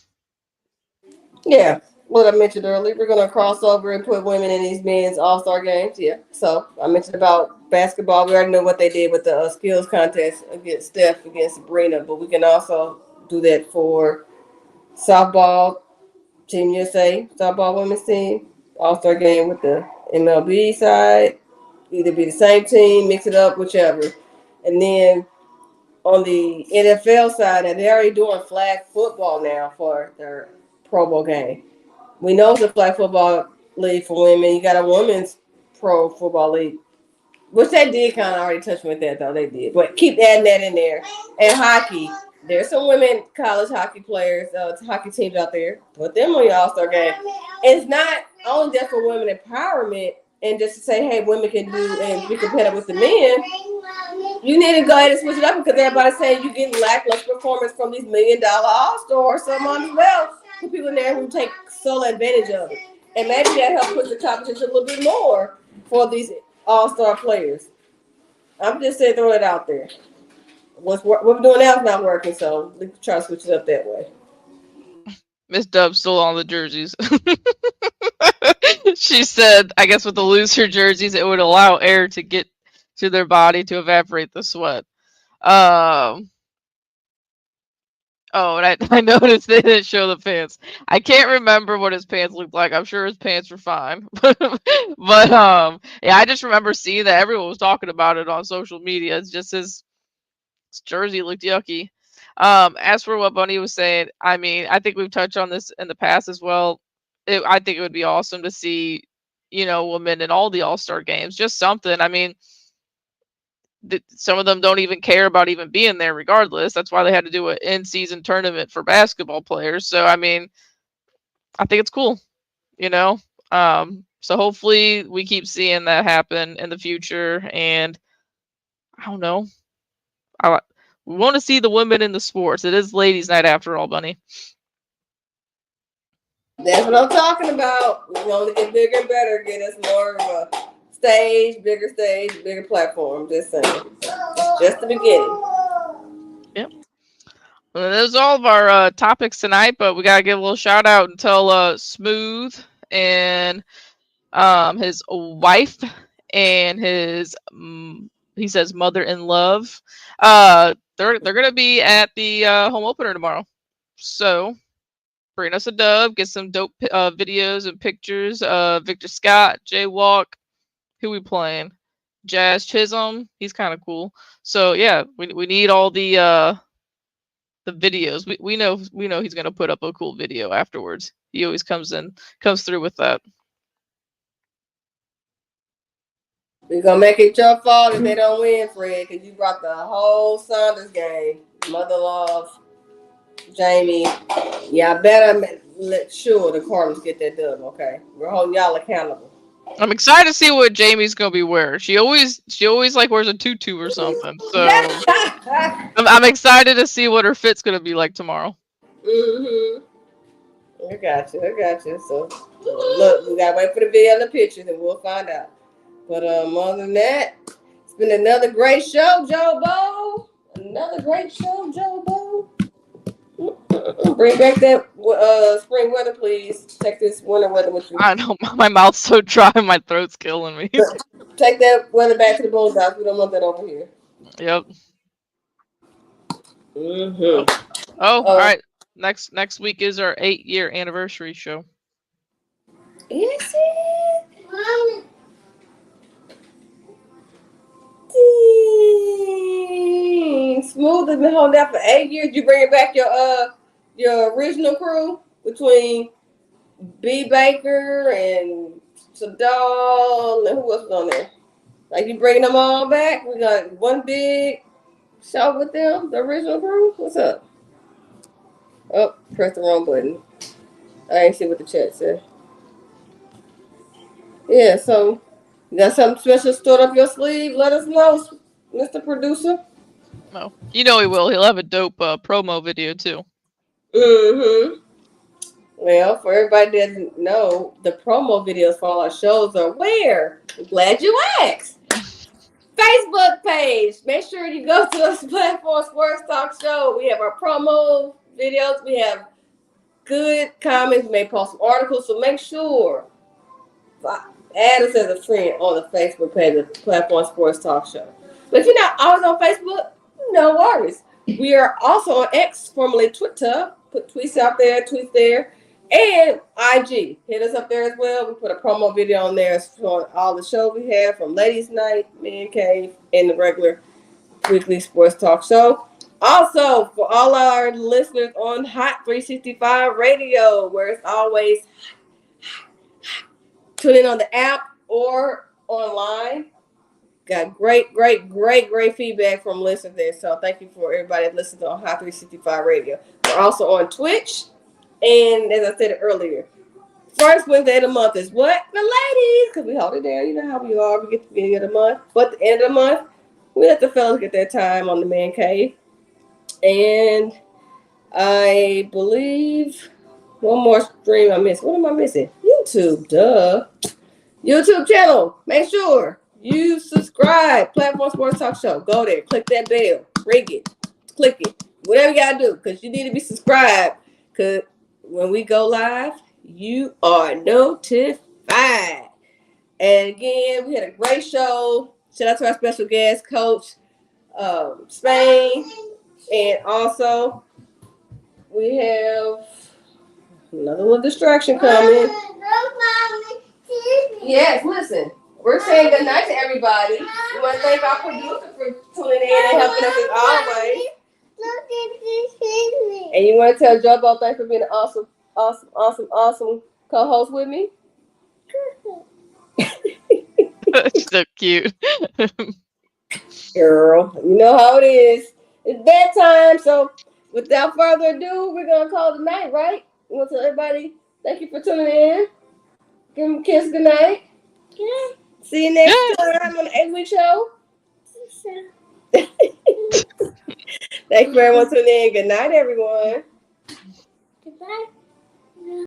Yeah, what I mentioned earlier, we're gonna cross over and put women in these men's all-star games. Yeah, so I mentioned about basketball. We already know what they did with the skills contest against Steph, against Sabrina, but we can also do that for softball, Team USA, softball women's team, all-star game with the MLB side. Either be the same team, mix it up, whichever, and then on the NFL side, and they're already doing flag football now for their Pro Bowl game. We know it's a flag football league for women. You got a women's pro football league, which they did kind of already touch with that, though. They did. But keep adding that in there. And hockey. There's some women college hockey players, hockey teams out there. Put them on your all-star game. It's not only just for women empowerment and just to say, hey, women can do and be competitive with the men, you need to go ahead and switch it up because everybody's saying you get lackluster performance from these $1 million all-star or someone as well. People in there who take sole advantage of it. And maybe that helps push the competition a little bit more for these all-star players. I'm just saying, throw it out there. What we're doing now is not working, so we can try to switch it up that way. Miss Dub's still on the jerseys. She said, I guess with the looser jerseys, it would allow air to get to their body to evaporate the sweat. Oh, and I noticed they didn't show the pants. I can't remember what his pants looked like. I'm sure his pants were fine. But yeah, I just remember seeing that everyone was talking about it on social media. It's just his jersey looked yucky. As for what Bunny was saying, I mean, I think we've touched on this in the past as well. I think it would be awesome to see, women in all the All-Star games. Just something. I mean, some of them don't even care about even being there regardless. That's why they had to do an in-season tournament for basketball players. So, I mean, I think it's cool, So hopefully we keep seeing that happen in the future. And I don't know. We want to see the women in the sports. It is ladies' night after all, Bunny. That's what I'm talking about. We want to get bigger and better, get us more of a stage, bigger platform. Just saying. It's just the beginning. Yep. Well, those are all of our topics tonight, but we got to give a little shout out and tell Smooth and his wife and his, he says, mother-in-love. They're going to be at the home opener tomorrow. So bring us a dub, get some dope videos and pictures. Victor Scott, Jaywalk, who we playing? Jazz Chisholm, he's kind of cool. So yeah, we need all the videos. We know he's gonna put up a cool video afterwards. He always comes through with that. We're gonna make it your fault if they don't win, Fred, because you brought the whole Saunders game. Mother love, Jamie. Yeah, I better let sure the Cardinals get that dub. Okay, we're holding y'all accountable. I'm excited to see what Jamie's gonna be wearing. She always like wears a tutu or something. So I'm excited to see what her fit's gonna be like tomorrow. I got you. So look, we gotta wait for the video and the pictures, and we'll find out. But other than that, it's been another great show, Joe Bo. Another great show, Joe Bo. Bring back that spring weather, please. Take this winter weather with you. I know, my mouth's so dry, my throat's killing me. Take that weather back to the Boondocks. We don't want that over here. Yep. All right. Next week is our 8-year anniversary show. Is it? Smooth has been holding out for 8 years. You bringing back your original crew between B. Baker and Sadal and who else was on there? Like you bringing them all back? We got one big show with them, the original crew. What's up? Oh, press the wrong button. I ain't see what the chat said. Yeah, so you got something special stored up your sleeve? Let us know, Mr. Producer. No, he will. He'll have a dope promo video too. Well, for everybody that doesn't know, the promo videos for all our shows are where? I'm glad you asked. Facebook page. Make sure you go to the platform Sportstalk show. We have our promo videos. We have good comments. We may post some articles. So make sure add us as a friend on the Facebook page of the platform Sportstalk show. But if you're not always on Facebook, no worries. We are also on X, formerly Twitter. Put tweets out there, tweets there. And IG. Hit us up there as well. We put a promo video on there showing all the shows we have from Ladies Night, Man Cave, and the regular weekly sports talk show. Also, for all our listeners on Hot 365 Radio, where it's always tune in on the app or online. Got great feedback from listeners there. So thank you for everybody that listens on Hot 365 Radio. We're also on Twitch. And as I said earlier, first Wednesday of the month is what? The ladies, because we hold it down. You know how we are. We get to the beginning of the month. But at the end of the month, we let the fellas get their time on the man cave. And I believe one more stream I missed. What am I missing? YouTube, duh. YouTube channel. Make sure you subscribe. Platform Sports Talk Show. Go there. Click that bell. Ring it. Click it. Whatever you gotta do, because you need to be subscribed. Because when we go live, you are notified. And again, we had a great show. Shout out to our special guest, Coach Spain. And also, we have another little distraction coming. Yes, listen. We're saying good night to everybody. We want to thank our producer for tuning in and helping us as always. And you want to tell Joe about thanks for being an awesome co-host with me? That's so cute. Girl, you know how it is. It's bedtime, so without further ado, we're going to call it a night, right? We want to tell everybody thank you for tuning in. Give them a kiss good night. Yeah. See you next time on the 8-week show. Thank you very much for tuning in. Good night, everyone. Goodbye.